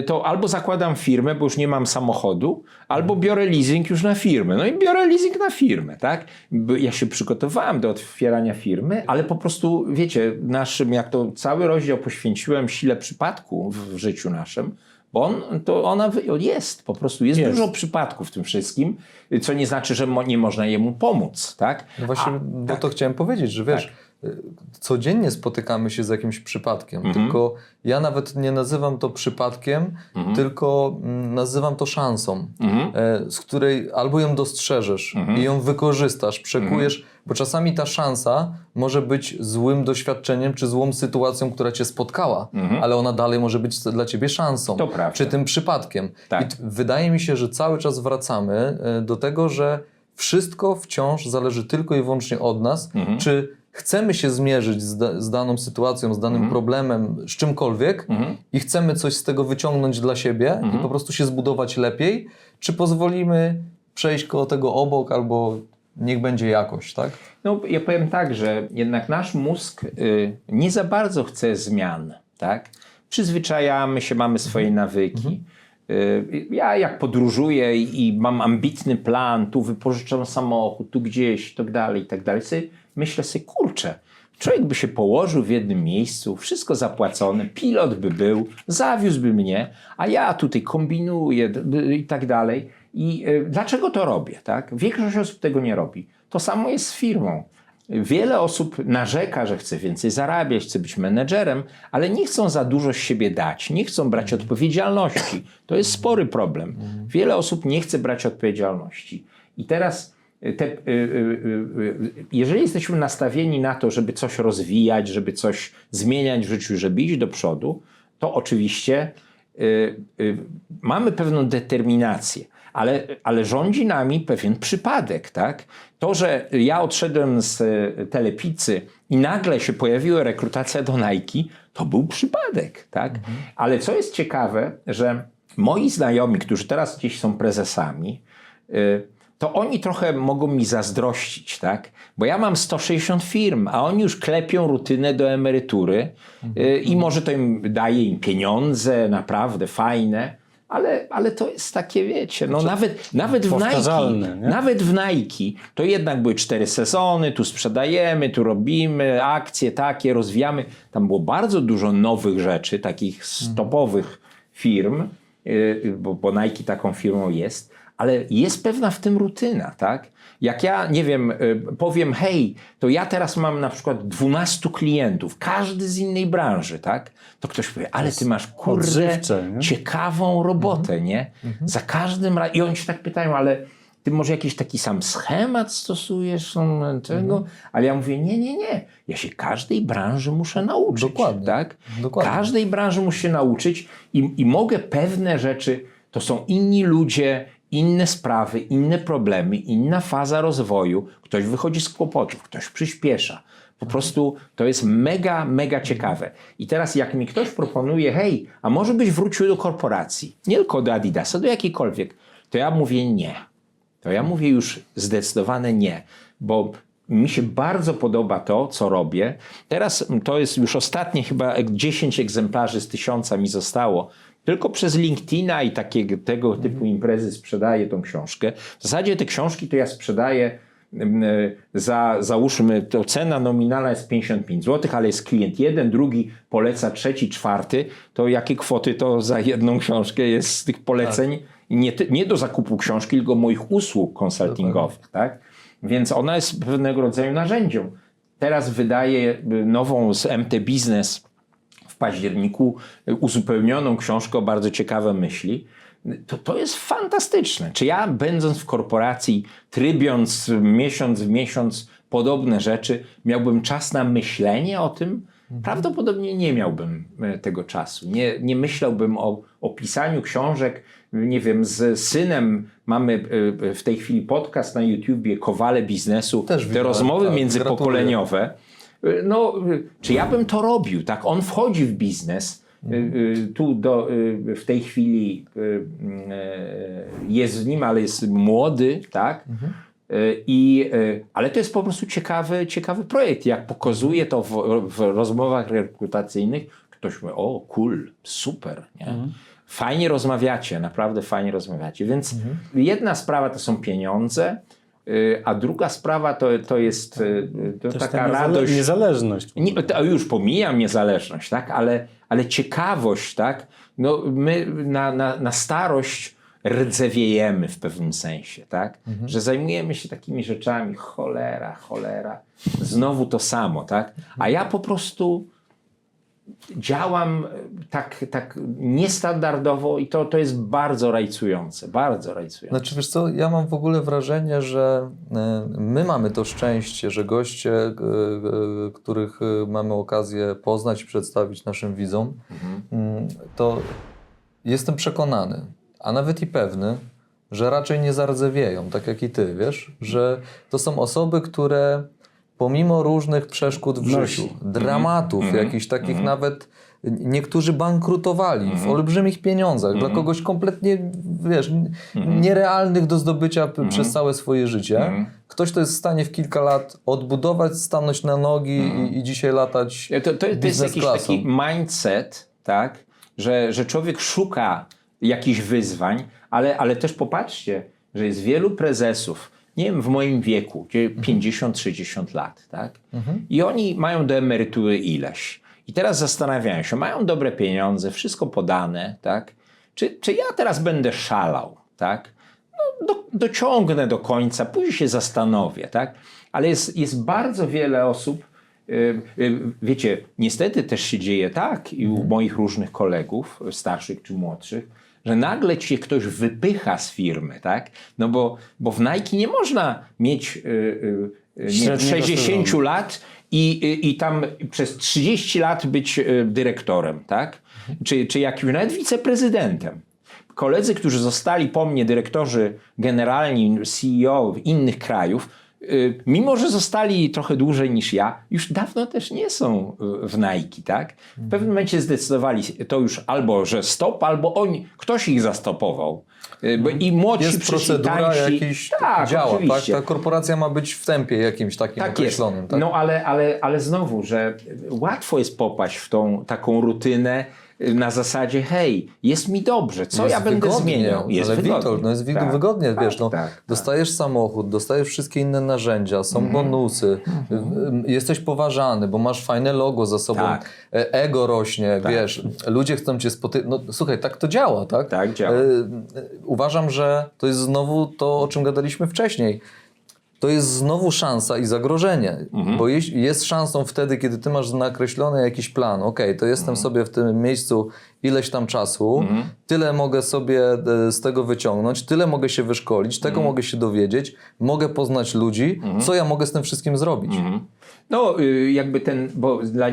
to albo zakładam firmę, bo już nie mam samochodu, albo biorę leasing już na firmę. No i biorę leasing na firmę, tak? Ja się przygotowałem do otwierania firmy, ale po prostu, wiecie, jak to cały rozdział poświęciłem sile przypadku w życiu naszym, bo ona jest, po prostu jest dużo przypadków w tym wszystkim, co nie znaczy, że nie można jemu pomóc, tak? No właśnie, bo to chciałem powiedzieć, że wiesz, codziennie spotykamy się z jakimś przypadkiem, tylko ja nawet nie nazywam to przypadkiem, tylko nazywam to szansą, z której albo ją dostrzeżesz i ją wykorzystasz, przekujesz, bo czasami ta szansa może być złym doświadczeniem czy złą sytuacją, która cię spotkała, ale ona dalej może być dla ciebie szansą, czy tym przypadkiem. Tak. I wydaje mi się, że cały czas wracamy do tego, że wszystko wciąż zależy tylko i wyłącznie od nas, czy chcemy się zmierzyć z daną sytuacją, z danym problemem, z czymkolwiek i chcemy coś z tego wyciągnąć dla siebie i po prostu się zbudować lepiej, czy pozwolimy przejść koło tego obok albo niech będzie jakoś, tak? No ja powiem tak, że jednak nasz mózg nie za bardzo chce zmian, tak? Przyzwyczajamy się, mamy swoje nawyki. Ja jak podróżuję i mam ambitny plan, tu wypożyczam samochód, tu gdzieś, i tak dalej, myślę sobie, kurczę, człowiek by się położył w jednym miejscu, wszystko zapłacone, pilot by był, zawiózłby mnie, a ja tutaj kombinuję i tak dalej. I dlaczego to robię? Tak? Większość osób tego nie robi. To samo jest z firmą. Wiele osób narzeka, że chce więcej zarabiać, chce być menedżerem, ale nie chcą za dużo z siebie dać, nie chcą brać odpowiedzialności. To jest spory problem. Wiele osób nie chce brać odpowiedzialności. I teraz, jeżeli jesteśmy nastawieni na to, żeby coś rozwijać, żeby coś zmieniać w życiu, żeby iść do przodu, to oczywiście mamy pewną determinację. Ale rządzi nami pewien przypadek, tak? To, że ja odszedłem z Telepicy i nagle się pojawiła rekrutacja do Nike, to był przypadek, tak? Ale co jest ciekawe, że moi znajomi, którzy teraz gdzieś są prezesami, to oni trochę mogą mi zazdrościć, tak? Bo ja mam 160 firm, a oni już klepią rutynę do emerytury i może to daje im pieniądze, naprawdę fajne. Ale to jest takie, wiecie, no nawet w Nike to jednak były 4 sezony, tu sprzedajemy, tu robimy akcje takie, rozwijamy. Tam było bardzo dużo nowych rzeczy, takich topowych firm, bo Nike taką firmą jest, ale jest pewna w tym rutyna, tak? Jak ja, nie wiem, powiem, hej, to ja teraz mam na przykład 12 klientów, każdy z innej branży, tak? To ktoś powie, ale ty masz, kurde, ciekawą robotę, nie? Za każdym razem. I oni się tak pytają, ale ty może jakiś taki sam schemat stosujesz, tego? Ale ja mówię, nie, ja się każdej branży muszę nauczyć. Dokładnie. Tak? Dokładnie. Każdej branży muszę się nauczyć i mogę pewne rzeczy, to są inni ludzie, inne sprawy, inne problemy, inna faza rozwoju. Ktoś wychodzi z kłopotów, ktoś przyspiesza. Po prostu to jest mega, mega ciekawe. I teraz jak mi ktoś proponuje, hej, a może byś wrócił do korporacji, nie tylko do Adidasa, do jakiejkolwiek, to ja mówię nie. To ja mówię już zdecydowane nie, bo mi się bardzo podoba to, co robię. Teraz to jest już ostatnie chyba 10 egzemplarzy z 1000 mi zostało. Tylko przez LinkedIna i tego typu imprezy sprzedaję tą książkę. W zasadzie te książki to ja sprzedaję załóżmy, to cena nominalna jest 55 zł, ale jest klient jeden, drugi poleca, trzeci, czwarty, to jakie kwoty to za jedną książkę jest z tych poleceń? Nie do zakupu książki, tylko moich usług konsultingowych, tak? Więc ona jest pewnego rodzaju narzędziem. Teraz wydaję nową z MT Business w październiku, uzupełnioną książkę o bardzo ciekawe myśli. To jest fantastyczne. Czy ja, będąc w korporacji, trybiąc miesiąc w miesiąc podobne rzeczy, miałbym czas na myślenie o tym? Prawdopodobnie nie miałbym tego czasu. Nie myślałbym o pisaniu książek. Nie wiem, z synem mamy w tej chwili podcast na YouTubie Kowale biznesu. Też te widziałem, rozmowy tak, międzypokoleniowe. No, czy ja bym to robił, tak? On wchodzi w biznes. Tu w tej chwili jest w nim, ale jest młody, tak? Ale to jest po prostu ciekawy projekt. Jak pokazuje to w rozmowach rekrutacyjnych, ktoś mówi, o cool, super, nie? Fajnie rozmawiacie, naprawdę fajnie rozmawiacie. Więc jedna sprawa to są pieniądze, a druga sprawa to jest taka radość. Niezależność. To już pomijam niezależność, tak? Ale ciekawość, tak? No, my na starość rdzewiejemy w pewnym sensie, tak? Że zajmujemy się takimi rzeczami, cholera, znowu to samo, tak? A ja po prostu działam tak niestandardowo i to jest bardzo rajcujące, bardzo rajcujące. Znaczy wiesz co, ja mam w ogóle wrażenie, że my mamy to szczęście, że goście, których mamy okazję poznać i przedstawić naszym widzom, to jestem przekonany, a nawet i pewny, że raczej nie zardzewieją, tak jak i ty, wiesz, że to są osoby, które pomimo różnych przeszkód w życiu, dramatów, jakichś takich nawet, niektórzy bankrutowali w olbrzymich pieniądzach, dla kogoś kompletnie, wiesz, nierealnych do zdobycia przez całe swoje życie. Ktoś to jest w stanie w kilka lat odbudować, stanąć na nogi i dzisiaj latać to jest jakiś taki mindset, tak, że człowiek szuka jakichś wyzwań, ale też popatrzcie, że jest wielu prezesów, nie wiem, w moim wieku, gdzie 50-60 lat, tak? I oni mają do emerytury ileś. I teraz zastanawiają się, mają dobre pieniądze, wszystko podane, tak? Czy ja teraz będę szalał, tak? No, dociągnę do końca, później się zastanowię, tak? Ale jest bardzo wiele osób, wiecie, niestety też się dzieje tak i u moich różnych kolegów, starszych czy młodszych, że nagle cię ktoś wypycha z firmy, tak? No bo w Nike nie można mieć 60 lat i tam przez 30 lat być dyrektorem, tak? Czy jakimś nawet wiceprezydentem. Koledzy, którzy zostali po mnie dyrektorzy generalni, CEO innych krajów, mimo że zostali trochę dłużej niż ja, już dawno też nie są w Nike, tak? W pewnym momencie zdecydowali to już albo, że stop, albo ktoś ich zastopował. I młodsi jest przyszli, procedura tańsi. jakiś Tak, działa, oczywiście. tak? Ta korporacja ma być w tempie jakimś takim Tak określonym. jest. Tak? No ale znowu, że łatwo jest popaść w tą taką rutynę na zasadzie, hej, jest mi dobrze, co Jest ja będę wygodnie, zmieniał? Jest ale wygodnie. Witold, no jest Tak, wygodnie, tak, wiesz, no, tak. dostajesz samochód, dostajesz wszystkie inne narzędzia, są bonusy, jesteś poważany, bo masz fajne logo za sobą, Tak. ego rośnie, wiesz, ludzie chcą cię spotykać, no słuchaj, tak to działa, tak? Tak działa. Uważam, że to jest znowu to, o czym gadaliśmy wcześniej. to jest znowu szansa i zagrożenie, bo jest szansą wtedy, kiedy ty masz nakreślony jakiś plan, to jestem sobie w tym miejscu ileś tam czasu, tyle mogę sobie z tego wyciągnąć, tyle mogę się wyszkolić, tego mogę się dowiedzieć, mogę poznać ludzi, co ja mogę z tym wszystkim zrobić. No jakby bo dla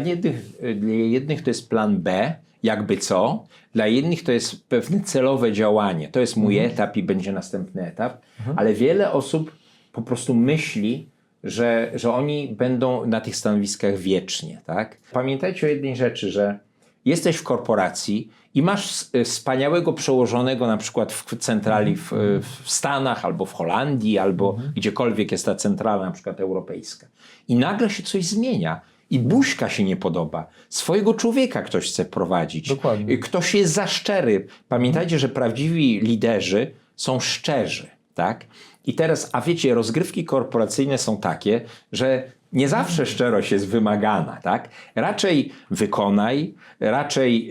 jednych to jest plan B, jakby co, dla jednych to jest pewne celowe działanie, to jest mój etap i będzie następny etap, ale wiele osób po prostu myśli, że oni będą na tych stanowiskach wiecznie, tak? Pamiętajcie o jednej rzeczy, że jesteś w korporacji i masz wspaniałego przełożonego na przykład w centrali w Stanach albo w Holandii, albo gdziekolwiek jest ta centrala na przykład europejska. I nagle się coś zmienia. I buźka się nie podoba. Swojego człowieka ktoś chce prowadzić. Dokładnie. Ktoś jest za szczery. Pamiętajcie, że prawdziwi liderzy są szczerzy, tak? I teraz, a wiecie, rozgrywki korporacyjne są takie, że nie zawsze szczerość jest wymagana, tak? Raczej wykonaj, raczej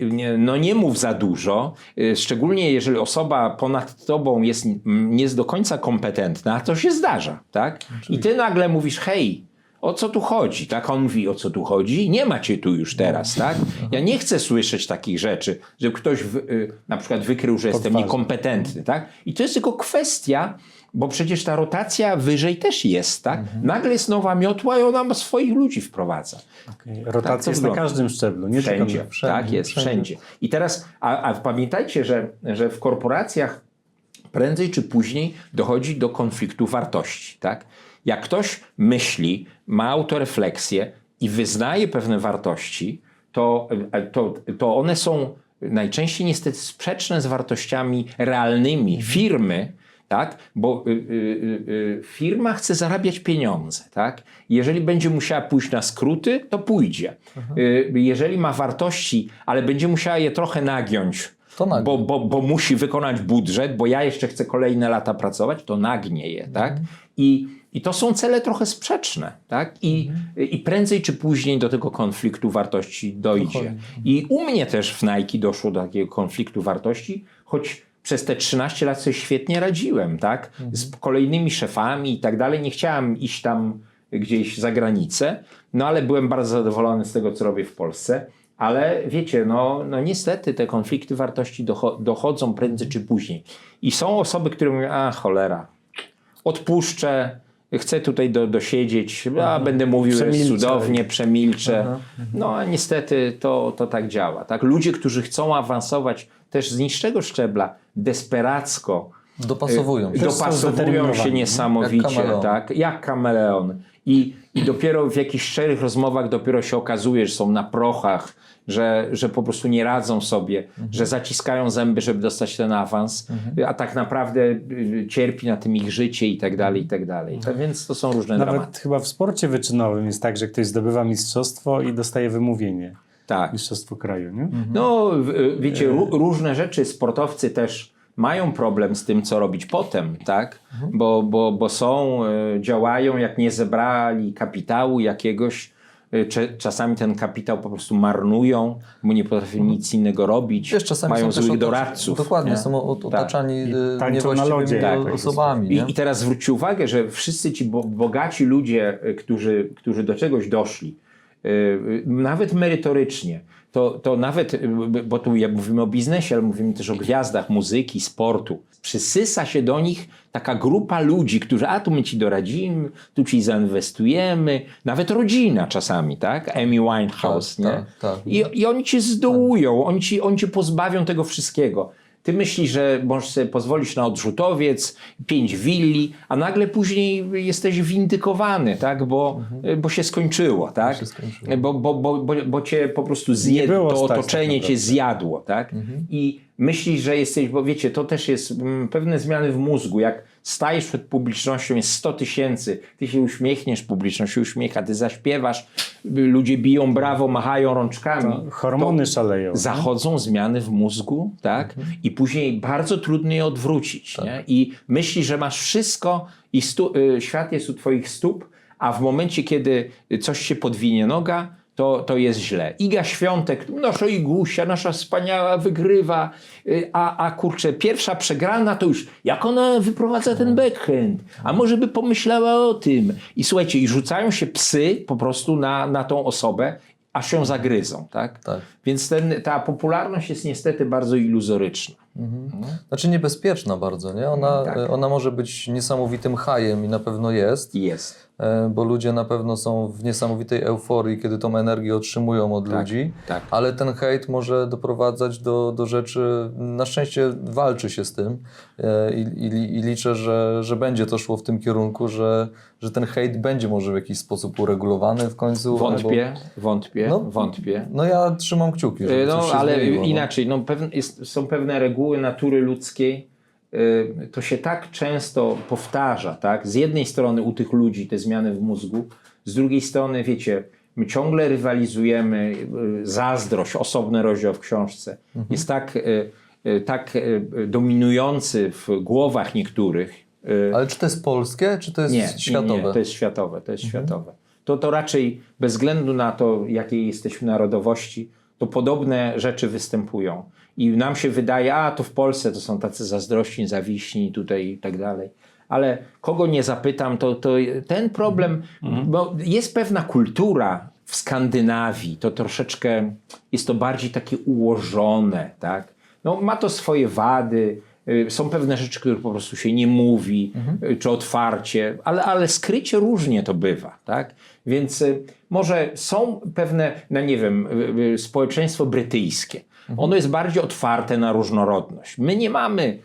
nie mów za dużo, szczególnie jeżeli osoba ponad tobą nie jest do końca kompetentna, to się zdarza, tak? I ty nagle mówisz, hej, o co tu chodzi, tak? On mówi, o co tu chodzi? Nie ma cię tu już teraz, tak? Ja nie chcę słyszeć takich rzeczy, że ktoś na przykład wykrył, że jestem niekompetentny, tak? I to jest tylko kwestia, bo przecież ta rotacja wyżej też jest, tak? Nagle jest nowa miotła i ona swoich ludzi wprowadza. Rotacja to jest na wygląda. każdym szczeblu, nie Wszędzie, tylko tak jest, wszędzie. I teraz, a pamiętajcie, że w korporacjach prędzej czy później dochodzi do konfliktu wartości, tak? Jak ktoś myśli, ma autorefleksję i wyznaje pewne wartości, to one są najczęściej niestety sprzeczne z wartościami realnymi firmy, tak? Bo firma chce zarabiać pieniądze, tak? Jeżeli będzie musiała pójść na skróty, to pójdzie. Jeżeli ma wartości, ale będzie musiała je trochę nagiąć, bo musi wykonać budżet, bo ja jeszcze chcę kolejne lata pracować, to nagnie je, tak? I to są cele trochę sprzeczne, tak? I prędzej czy później do tego konfliktu wartości dojdzie. I u mnie też w Nike doszło do takiego konfliktu wartości, choć przez te 13 lat sobie świetnie radziłem, tak? Z kolejnymi szefami i tak dalej. Nie chciałem iść tam gdzieś za granicę, no ale byłem bardzo zadowolony z tego, co robię w Polsce. Ale wiecie, no niestety te konflikty wartości dochodzą prędzej czy później. I są osoby, które mówią, a cholera, odpuszczę, chcę tutaj dosiedzieć, będę mówił cudownie, przemilczę. No a niestety to tak działa. Tak? Ludzie, którzy chcą awansować też z niższego szczebla, desperacko, Dopasowują się niesamowicie, jak kameleon. tak? Jak kameleon. I dopiero w jakichś szczerych rozmowach dopiero się okazuje, że są na prochach, że po prostu nie radzą sobie, że zaciskają zęby, żeby dostać ten awans, a tak naprawdę cierpi na tym ich życie i tak dalej, i tak dalej. Więc to są różne Nawet dramaty. chyba w sporcie wyczynowym jest tak, że ktoś zdobywa mistrzostwo i dostaje wymówienie. Tak. Mistrzostwo kraju, nie? No, wiecie, różne rzeczy, sportowcy też mają problem z tym, co robić potem, tak? Bo działają, jak nie zebrali kapitału jakiegoś, czasami ten kapitał po prostu marnują, bo nie potrafią nic innego robić, Wiesz, czasami mają są też złych doradców. Dokładnie, nie? są otaczani Tańczą na lodzie, niewłaściwymi tak, osobami. Nie? I teraz zwróćcie uwagę, że wszyscy ci bogaci ludzie, którzy do czegoś doszli, nawet merytorycznie, to nawet, bo tu jak mówimy o biznesie, ale mówimy też o gwiazdach muzyki, sportu, przysysa się do nich taka grupa ludzi, którzy, tu my ci doradzimy, tu ci zainwestujemy, nawet rodzina czasami, tak? Amy Winehouse, nie? Tak. I oni cię zdołują, oni cię pozbawią tego wszystkiego. Ty myślisz, że możesz sobie pozwolić na odrzutowiec, 5 willi, a nagle później jesteś windykowany, tak? Bo się skończyło, tak? Bo cię po prostu to otoczenie cię zjadło, tak? I myślisz, że jesteś, bo wiecie, to też jest pewne zmiany w mózgu. Jak stajesz przed publicznością, jest 100 000, ty się uśmiechniesz, publiczność się uśmiecha, ty zaśpiewasz, ludzie biją brawo, machają rączkami. Hormony szaleją. Zachodzą zmiany w mózgu, tak? I później bardzo trudno je odwrócić. Nie? I myślisz, że masz wszystko i świat jest u twoich stóp, a w momencie, kiedy coś się podwinie noga, to jest źle. Iga Świątek, nasza Igusia, nasza wspaniała wygrywa, a kurczę, pierwsza przegrana to już, jak ona wyprowadza ten backhand, a może by pomyślała o tym. I słuchajcie, i rzucają się psy po prostu na tą osobę, aż się zagryzą, tak? Tak. Więc ta popularność jest niestety bardzo iluzoryczna. Znaczy niebezpieczna bardzo, nie? Ona, Tak. ona może być niesamowitym hajem i na pewno jest. Jest. Bo ludzie na pewno są w niesamowitej euforii, kiedy tą energię otrzymują od ludzi, tak. ale ten hejt może doprowadzać do rzeczy, na szczęście walczy się z tym i liczę, że będzie to szło w tym kierunku, że ten hejt będzie może w jakiś sposób uregulowany w końcu. Wątpię. No ja trzymam kciuki, żeby coś się ale zmieniło, inaczej, są pewne reguły natury ludzkiej, to się tak często powtarza, tak? Z jednej strony u tych ludzi te zmiany w mózgu, z drugiej strony, wiecie, my ciągle rywalizujemy, zazdrość, osobny rozdział w książce, jest tak dominujący w głowach niektórych. Ale czy to jest polskie, czy to jest światowe? Nie, to jest światowe, światowe. To raczej bez względu na to, jakiej jesteśmy narodowości, to podobne rzeczy występują. I nam się wydaje, to w Polsce to są tacy zazdrośni, zawiśni tutaj i tak dalej. Ale kogo nie zapytam, to ten problem, bo jest pewna kultura w Skandynawii, to troszeczkę jest to bardziej takie ułożone, tak? No, ma to swoje wady, są pewne rzeczy, których po prostu się nie mówi, czy otwarcie, ale skrycie różnie to bywa, tak? Więc może są pewne, nie wiem, społeczeństwo brytyjskie. Ono jest bardziej otwarte na różnorodność. My nie mamy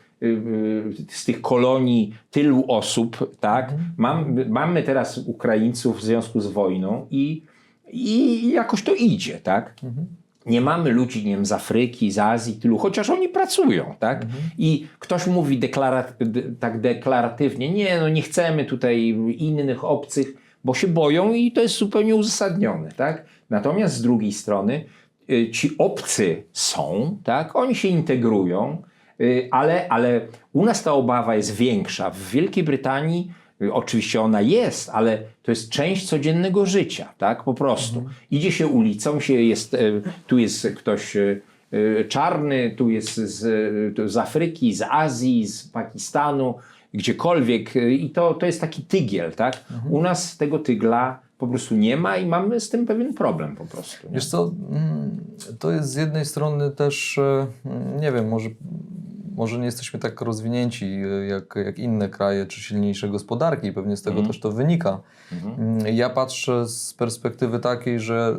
z tych kolonii tylu osób, tak? Mamy teraz Ukraińców w związku z wojną i jakoś to idzie, tak? Nie mamy ludzi, nie wiem, z Afryki, z Azji, tylu, chociaż oni pracują, tak? I ktoś mówi tak deklaratywnie, nie chcemy tutaj innych obcych, bo się boją i to jest zupełnie uzasadnione, tak? Natomiast z drugiej strony ci obcy są, tak? Oni się integrują, ale u nas ta obawa jest większa. W Wielkiej Brytanii oczywiście ona jest, ale to jest część codziennego życia, tak? Po prostu. Idzie się ulicą, tu jest ktoś czarny, tu jest z Afryki, z Azji, z Pakistanu, gdziekolwiek i to jest taki tygiel, tak? U nas tego tygla po prostu nie ma i mamy z tym pewien problem po prostu. Nie? Wiesz co, to jest z jednej strony też, nie wiem, może nie jesteśmy tak rozwinięci jak inne kraje, czy silniejsze gospodarki i pewnie z tego też to wynika. Ja patrzę z perspektywy takiej, że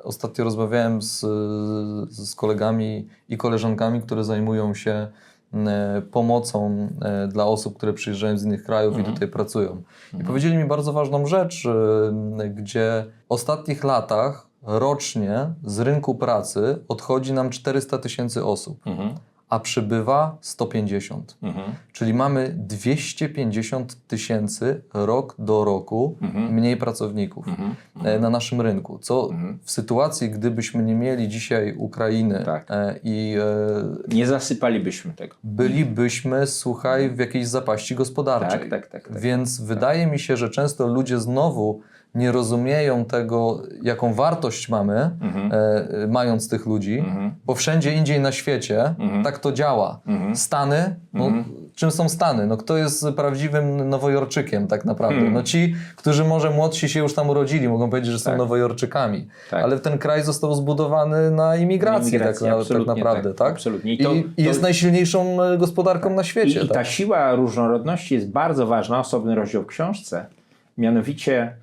ostatnio rozmawiałem z kolegami i koleżankami, które zajmują się pomocą dla osób, które przyjeżdżają z innych krajów i tutaj pracują. I powiedzieli mi bardzo ważną rzecz, gdzie w ostatnich latach rocznie z rynku pracy odchodzi nam 400 000 osób. A przybywa 150. Czyli mamy 250 000 rok do roku mniej pracowników na naszym rynku. Co w sytuacji, gdybyśmy nie mieli dzisiaj Ukrainy nie zasypalibyśmy tego. Bylibyśmy, słuchaj, w jakiejś zapaści gospodarczej. Tak. Więc wydaje mi się, że często ludzie znowu nie rozumieją tego, jaką wartość mamy, mając tych ludzi, bo wszędzie indziej na świecie tak to działa. Stany, czym są Stany? No kto jest prawdziwym Nowojorczykiem tak naprawdę? No ci, którzy może młodsi się już tam urodzili, mogą powiedzieć, że są Nowojorczykami. Ale ten kraj został zbudowany na imigracji tak naprawdę. Tak? Absolutnie. I jest najsilniejszą gospodarką na świecie. I ta siła różnorodności jest bardzo ważna, osobny rozdział w książce. Mianowicie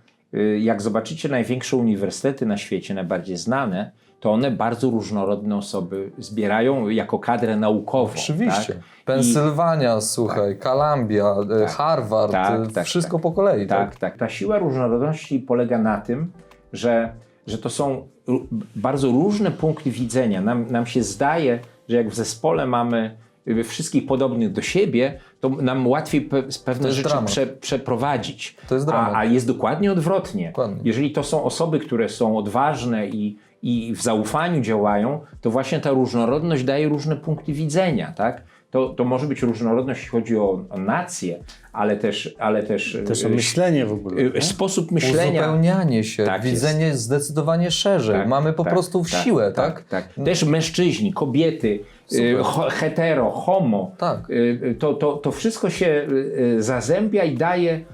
jak zobaczycie największe uniwersytety na świecie, najbardziej znane, to one bardzo różnorodne osoby zbierają jako kadrę naukową. Oczywiście. Tak? Pensylwania, słuchaj, Columbia, Harvard, wszystko po kolei. Tak. Ta siła różnorodności polega na tym, że to są bardzo różne punkty widzenia. Nam się zdaje, że jak w zespole mamy wszystkich podobnych do siebie, to nam łatwiej pewne rzeczy przeprowadzić. To jest dramat. A jest dokładnie odwrotnie. Dokładnie. Jeżeli to są osoby, które są odważne i w zaufaniu działają, to właśnie ta różnorodność daje różne punkty widzenia, tak? to może być różnorodność, jeśli chodzi o nację, ale też Też o myślenie w ogóle. nie? sposób myślenia. Uzupełnianie się, Tak widzenie zdecydowanie szerzej. Tak, Mamy po prostu siłę, tak? Też mężczyźni, kobiety, hetero, homo. Tak. To wszystko się zazębia i daje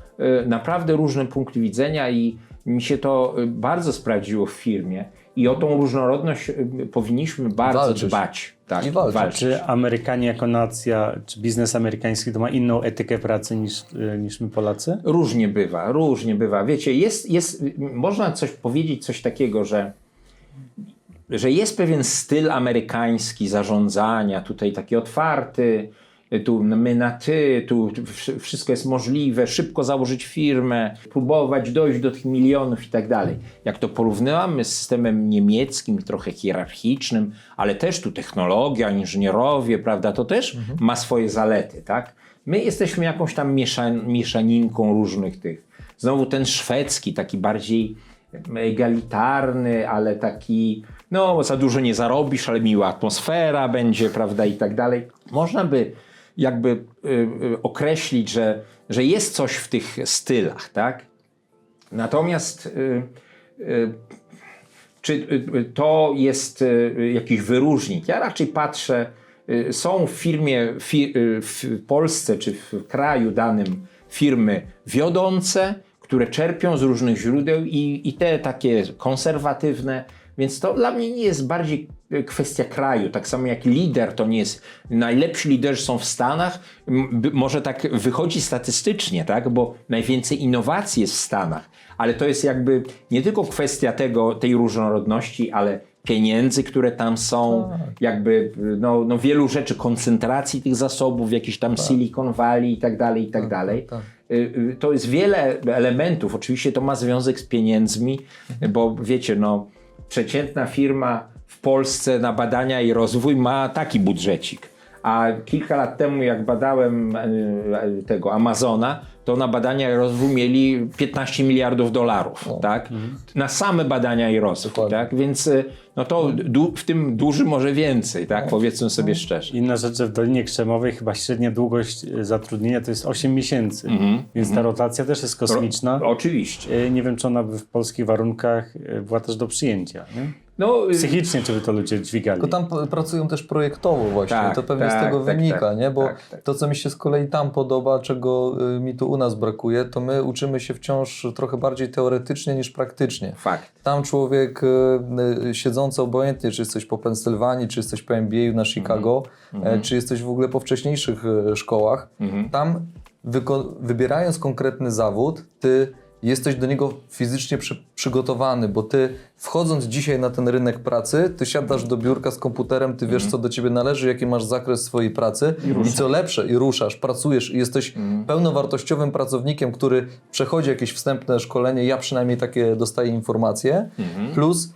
naprawdę różne punkty widzenia i mi się to bardzo sprawdziło w firmie i o tą różnorodność powinniśmy bardzo Walczyć. dbać. Tak, I walczyć. Czy Amerykanie jako nacja, czy biznes amerykański to ma inną etykę pracy niż my Polacy? Różnie bywa. Wiecie, można coś powiedzieć, coś takiego, że jest pewien styl amerykański zarządzania, tutaj taki otwarty, tu my na ty, tu wszystko jest możliwe, szybko założyć firmę, próbować dojść do tych milionów i tak dalej. Jak to porównamy z systemem niemieckim, trochę hierarchicznym, ale też tu technologia, inżynierowie, prawda, to też ma swoje zalety, tak? My jesteśmy jakąś tam mieszaninką różnych tych. Znowu ten szwedzki, taki bardziej egalitarny, ale taki, no za dużo nie zarobisz, ale miła atmosfera będzie, prawda, i tak dalej. Można by jakby określić, że jest coś w tych stylach, tak? Natomiast czy to jest jakiś wyróżnik? Ja raczej patrzę, są w firmie, w Polsce czy w kraju danym firmy wiodące, które czerpią z różnych źródeł i te takie konserwatywne, więc to dla mnie nie jest bardziej kwestia kraju. Tak samo jak lider to nie jest, najlepsi liderzy są w Stanach, może tak wychodzi statystycznie, tak? Bo najwięcej innowacji jest w Stanach, ale to jest jakby nie tylko kwestia tej różnorodności, ale pieniędzy, które tam są, jakby no wielu rzeczy, koncentracji tych zasobów, jakiś tam Silicon Valley i tak dalej, i tak dalej. To jest wiele elementów. Oczywiście to ma związek z pieniędzmi, bo wiecie, przeciętna firma w Polsce na badania i rozwój ma taki budżecik. A kilka lat temu, jak badałem tego Amazona, to na badania i rozwój mieli 15 miliardów dolarów, tak? Na same badania i rozwój, tak? Więc to w tym duży może więcej, tak? Powiedzmy sobie szczerze. Inna rzecz, że w Dolinie Krzemowej chyba średnia długość zatrudnienia to jest 8 miesięcy, więc ta rotacja też jest kosmiczna. Oczywiście. Nie wiem, czy ona by w polskich warunkach była też do przyjęcia. Nie? No, Psychicznie, czy by to ludzie dźwigali. Tylko tam pracują też projektowo właśnie, Tak, to pewnie z tak, tego tak, wynika, tak, nie? Bo tak. to, co mi się z kolei tam podoba, czego mi tu u nas brakuje, to my uczymy się wciąż trochę bardziej teoretycznie niż praktycznie. Fakt. Tam człowiek siedzący obojętnie, czy jesteś po Pensylwanii, czy jesteś po MBA na Chicago, czy jesteś w ogóle po wcześniejszych szkołach, tam wybierając konkretny zawód, ty jesteś do niego fizycznie przygotowany, bo ty wchodząc dzisiaj na ten rynek pracy, ty siadasz do biurka z komputerem, ty wiesz, co do ciebie należy, jaki masz zakres swojej pracy i co lepsze, i ruszasz, pracujesz i jesteś pełnowartościowym pracownikiem, który przechodzi jakieś wstępne szkolenie, ja przynajmniej takie dostaję informacje, plus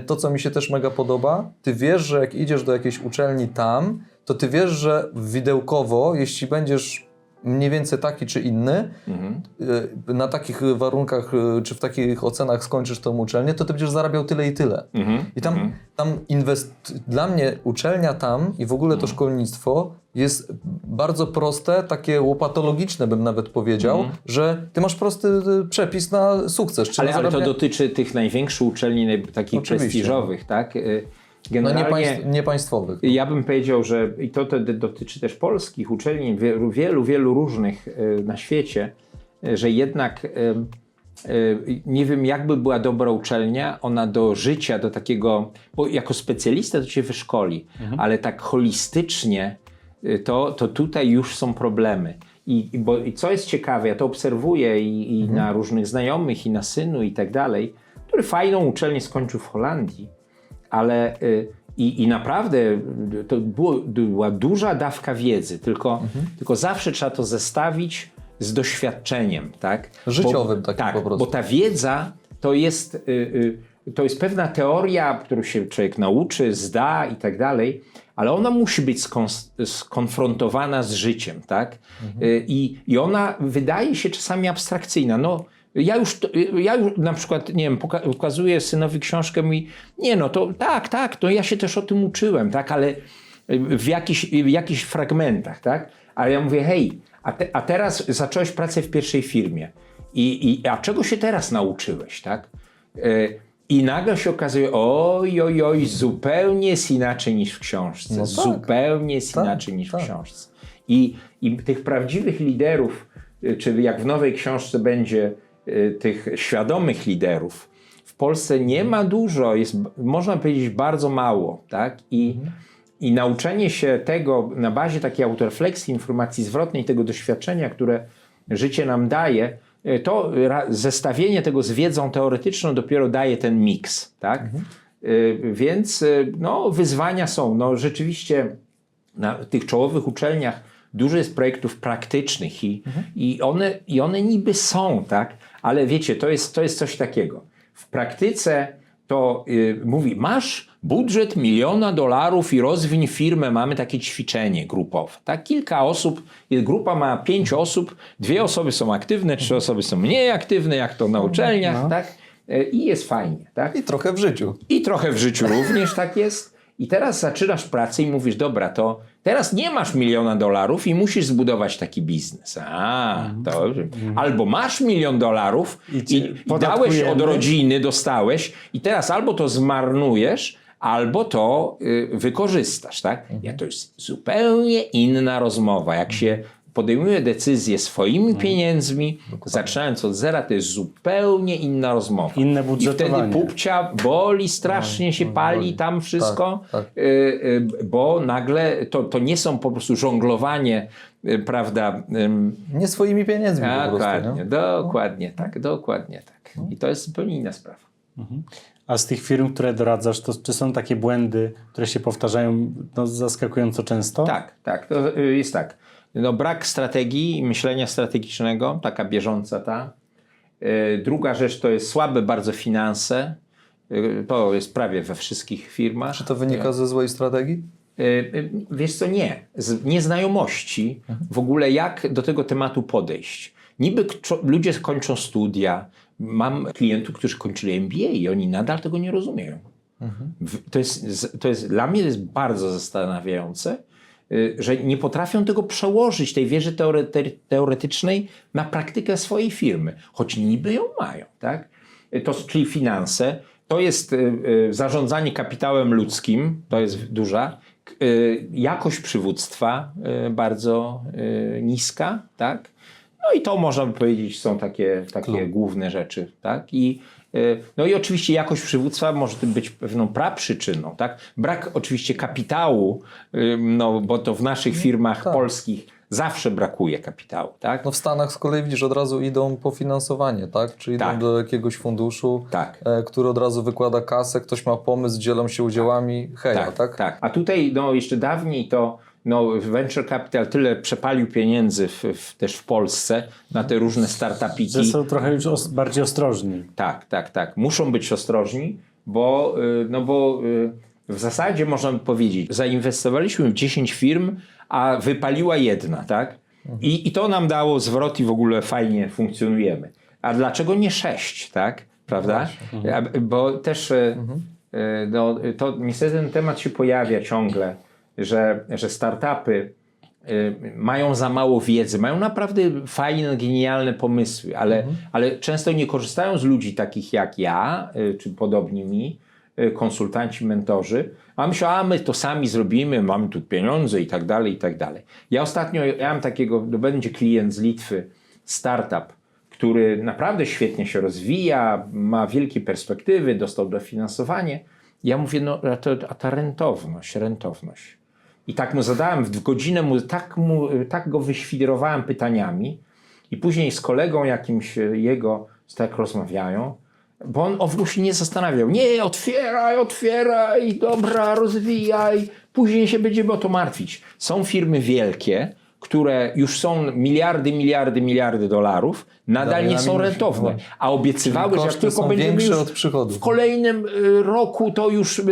to, co mi się też mega podoba, ty wiesz, że jak idziesz do jakiejś uczelni tam, to ty wiesz, że widełkowo, jeśli będziesz mniej więcej taki czy inny, na takich warunkach czy w takich ocenach skończysz tą uczelnię, to ty będziesz zarabiał tyle i tyle. I tam dla mnie uczelnia tam i w ogóle to szkolnictwo jest bardzo proste, takie łopatologiczne bym nawet powiedział, że ty masz prosty przepis na sukces. Czyli ale to dotyczy tych największych uczelni, takich Oczywiście. prestiżowych, tak? Generalnie nie państwowych. Ja bym powiedział, że i to dotyczy też polskich uczelni, wielu różnych na świecie, że jednak nie wiem, jakby była dobra uczelnia, ona do życia, do takiego, bo jako specjalista to cię wyszkoli, ale tak holistycznie to tutaj już są problemy. I co jest ciekawe, ja to obserwuję i na różnych znajomych, i na synu i tak dalej, który fajną uczelnię skończył w Holandii, ale i naprawdę to była duża dawka wiedzy, tylko zawsze trzeba to zestawić z doświadczeniem, tak? Życiowym takim tak, po prostu. bo ta wiedza to jest pewna teoria, którą się człowiek nauczy, zda i tak dalej, ale ona musi być skonfrontowana z życiem, tak? I ona wydaje się czasami abstrakcyjna. Ja już na przykład, nie wiem, pokazuję synowi książkę i mówi, nie to tak, ja się też o tym uczyłem, tak, ale w jakichś fragmentach, tak? Ale ja mówię, hej, a teraz zacząłeś pracę w pierwszej firmie. A czego się teraz nauczyłeś, tak? I nagle się okazuje, oj, zupełnie jest inaczej niż w książce. No tak. Zupełnie jest inaczej niż w książce. I tych prawdziwych liderów, czyli jak w nowej książce będzie tych świadomych liderów, w Polsce nie ma dużo, jest, można powiedzieć, bardzo mało, tak? I nauczenie się tego na bazie takiej autorefleksji, informacji zwrotnej, tego doświadczenia, które życie nam daje, to zestawienie tego z wiedzą teoretyczną dopiero daje ten miks, tak? Więc no, wyzwania są. No, rzeczywiście na tych czołowych uczelniach dużo jest projektów praktycznych i one niby są, tak? Ale wiecie, to jest coś takiego. W praktyce to mówi, masz budżet $1 milion i rozwiń firmę, mamy takie ćwiczenie grupowe. Tak? Kilka osób, grupa ma 5 osób, 2 osoby są aktywne, 3 osoby są mniej aktywne, jak to na uczelniach, tak? I jest fajnie. Tak? I trochę w życiu. I trochę w życiu również tak jest. I teraz zaczynasz pracę i mówisz, dobra, to teraz nie masz $1 milion i musisz zbudować taki biznes. Dobrze. Albo masz $1 milion i dałeś od rodziny, dostałeś i teraz albo to zmarnujesz, albo to wykorzystasz, tak? To jest zupełnie inna rozmowa. Jak się podejmuje decyzje swoimi pieniędzmi, zaczynając od zera, to jest zupełnie inna rozmowa. Inne I budżetowanie. wtedy pupcia boli, strasznie się pali tam wszystko, Tak. bo nagle to nie są po prostu żonglowanie, prawda? Nie swoimi pieniędzmi po prostu. Dokładnie, Nie? dokładnie tak, dokładnie tak. I to jest zupełnie inna sprawa. A z tych firm, które doradzasz, to czy są takie błędy, które się powtarzają zaskakująco często? Tak, to jest tak. No, brak strategii i myślenia strategicznego, taka bieżąca ta. Druga rzecz to jest słabe bardzo finanse. To jest prawie we wszystkich firmach. Czy to wynika ze złej strategii? Wiesz co, nie. Z nieznajomości w ogóle jak do tego tematu podejść. Niby ludzie kończą studia. Mam klientów, którzy kończyli MBA i oni nadal tego nie rozumieją. To jest dla mnie to jest bardzo zastanawiające, że nie potrafią tego przełożyć, tej wiedzy teoretycznej na praktykę swojej firmy, choć niby ją mają. Tak? Czyli finanse, to jest zarządzanie kapitałem ludzkim, to jest duża, jakość przywództwa bardzo niska, tak? No i to można by powiedzieć są takie główne rzeczy, tak? No i oczywiście jakość przywództwa może być pewną praprzyczyną, tak? Brak oczywiście kapitału, no bo to w naszych firmach polskich zawsze brakuje kapitału, tak? No w Stanach z kolei widzisz, od razu idą po finansowanie, tak? Czyli idą do jakiegoś funduszu, który od razu wykłada kasę, ktoś ma pomysł, dzielą się udziałami, tak? Tak. A tutaj no jeszcze dawniej to venture capital tyle przepalił pieniędzy też w Polsce na te różne startupiki. Że są trochę już bardziej ostrożni. Tak. Muszą być ostrożni, bo w zasadzie można by powiedzieć, zainwestowaliśmy w 10 firm, a wypaliła jedna, tak? I to nam dało zwrot i w ogóle fajnie funkcjonujemy. A dlaczego nie 6, tak? Prawda? Bo też to niestety ten temat się pojawia ciągle, że startupy mają za mało wiedzy, mają naprawdę fajne, genialne pomysły, ale często nie korzystają z ludzi takich jak ja, czy podobni mi, konsultanci, mentorzy, a myślą, my to sami zrobimy, mamy tu pieniądze i tak dalej, i tak dalej. Ja mam takiego, będzie klient z Litwy, startup, który naprawdę świetnie się rozwija, ma wielkie perspektywy, dostał dofinansowanie. Ja mówię, a ta rentowność. I tak mu zadałem w godzinę, tak go wyświrowałem pytaniami i później z kolegą jakimś jego tak rozmawiają, bo on w ogóle się nie zastanawiał. Nie, otwieraj, dobra, rozwijaj, później się będziemy o to martwić. Są firmy wielkie, które już są miliardy dolarów, nadal nie są rentowne. A obiecywały, że jak tylko będziemy już od przychodów. w kolejnym roku, to już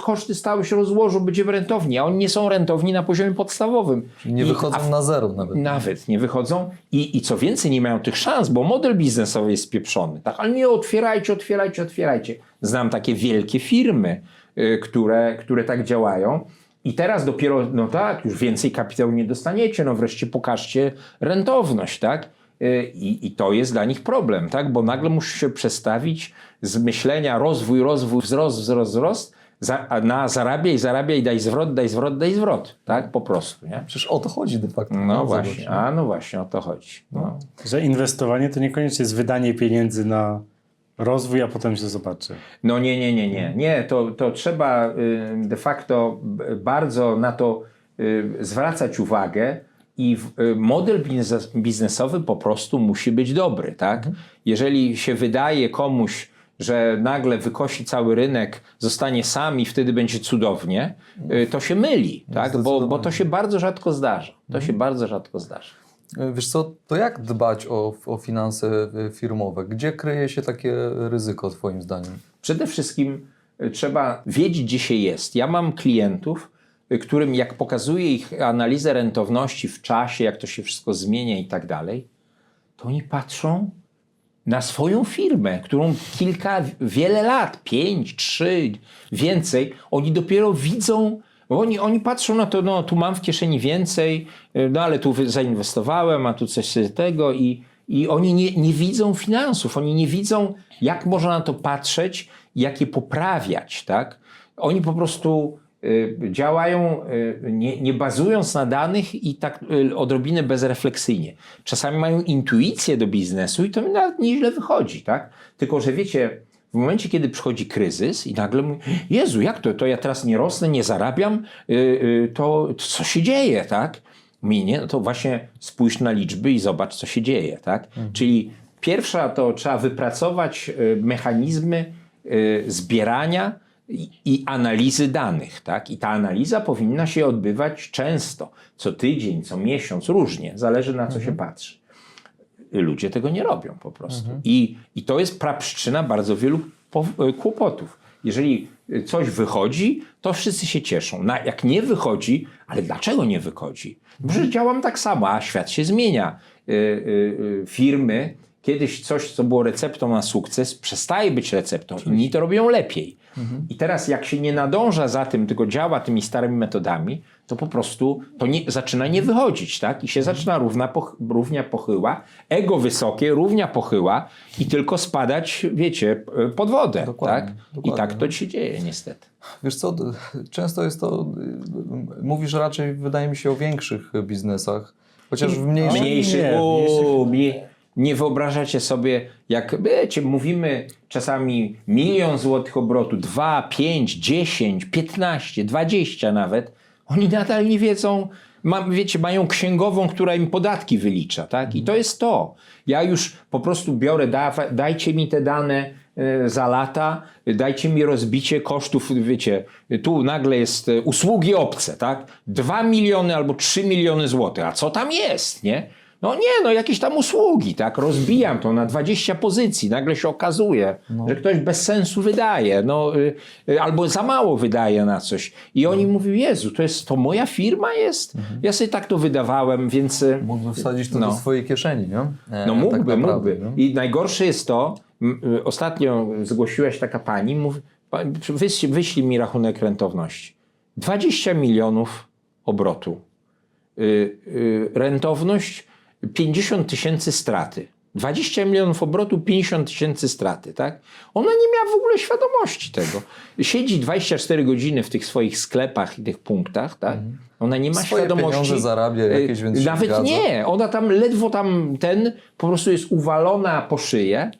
koszty stałe się rozłożą, będziemy rentowni, a oni nie są rentowni na poziomie podstawowym. Nie wychodzą na zero nawet. Nawet nie wychodzą i co więcej, nie mają tych szans, bo model biznesowy jest spieprzony. Tak? Ale nie, otwierajcie. Znam takie wielkie firmy, które tak działają. I teraz dopiero, no tak, już więcej kapitału nie dostaniecie, no wreszcie pokażcie rentowność, tak? I to jest dla nich problem, tak? Bo nagle musi się przestawić z myślenia rozwój, wzrost, na zarabiaj, daj zwrot, tak? Po prostu, nie? Przecież o to chodzi de facto. No Zobacz, właśnie, nie? no właśnie, o to chodzi. No. Że inwestowanie to niekoniecznie jest wydanie pieniędzy na rozwój, a potem się zobaczy. No nie, to trzeba de facto bardzo na to zwracać uwagę i model biznesowy po prostu musi być dobry, tak? Jeżeli się wydaje komuś, że nagle wykosi cały rynek, zostanie sam i wtedy będzie cudownie, to się myli, tak? Bo to się bardzo rzadko zdarza. Wiesz co, to jak dbać o finanse firmowe? Gdzie kryje się takie ryzyko twoim zdaniem? Przede wszystkim trzeba wiedzieć, gdzie się jest. Ja mam klientów, którym jak pokazuję ich analizę rentowności w czasie, jak to się wszystko zmienia i tak dalej, to oni patrzą na swoją firmę, którą wiele lat, 5, 3, więcej, oni dopiero widzą, bo oni patrzą na to, no tu mam w kieszeni więcej, no ale tu zainwestowałem, a tu coś z tego i oni nie widzą finansów, oni nie widzą, jak można na to patrzeć, jak je poprawiać, tak? Oni po prostu działają nie bazując na danych i tak odrobinę bezrefleksyjnie. Czasami mają intuicję do biznesu i to mi nawet nieźle wychodzi, tak? Tylko że wiecie, w momencie, kiedy przychodzi kryzys i nagle mówi, Jezu, jak to ja teraz nie rosnę, nie zarabiam, to co się dzieje, tak? Minie, no to właśnie spójrz na liczby i zobacz, co się dzieje, tak? Czyli pierwsza to trzeba wypracować mechanizmy zbierania i analizy danych, tak? I ta analiza powinna się odbywać często, co tydzień, co miesiąc, różnie, zależy na co się patrzy. Ludzie tego nie robią po prostu. I to jest praprzyczyna bardzo wielu kłopotów. Jeżeli coś wychodzi, to wszyscy się cieszą. Jak nie wychodzi, ale dlaczego nie wychodzi? Bo że działam tak samo, a świat się zmienia. Firmy, kiedyś coś, co było receptą na sukces, przestaje być receptą. Inni to robią lepiej. I teraz jak się nie nadąża za tym, tylko działa tymi starymi metodami, to po prostu to zaczyna nie wychodzić, tak? I się zaczyna równia pochyła, ego wysokie, równia pochyła i tylko spadać, wiecie, pod wodę, Dokładnie, tak? dokładnie. I tak to się dzieje niestety. Wiesz co, często jest to, mówisz raczej, wydaje mi się, o większych biznesach, chociaż w mniejszych... Nie wyobrażacie sobie, jak wiecie, mówimy czasami 1 000 000 złotych obrotu, 2, 5, 10, 15, 20 nawet. Oni nadal nie wiedzą, wiecie, mają księgową, która im podatki wylicza, tak? I to jest to. Ja już po prostu biorę, dajcie mi te dane za lata, dajcie mi rozbicie kosztów, wiecie, tu nagle jest usługi obce, tak? 2 miliony albo 3 miliony złotych, a co tam jest, nie? No jakieś tam usługi, tak? Rozbijam to na 20 pozycji. Nagle się okazuje, że ktoś bez sensu wydaje, albo za mało wydaje na coś. I oni mówią, Jezu, to moja firma jest? Ja sobie tak to wydawałem, więc... Mógłby wsadzić to do swojej kieszeni, nie? Mógłby. No. I najgorsze jest to, ostatnio zgłosiła się taka pani, mówi, wyślij mi rachunek rentowności. 20 milionów obrotu. Rentowność 50 000 straty. 20 milionów obrotu, 50 000 straty, tak? Ona nie miała w ogóle świadomości tego. Siedzi 24 godziny w tych swoich sklepach i tych punktach, tak? Ona nie ma Swoje świadomości. pieniądze zarabia jakieś, więc się nawet zgadza. nie. Ona tam ledwo po prostu jest uwalona po szyję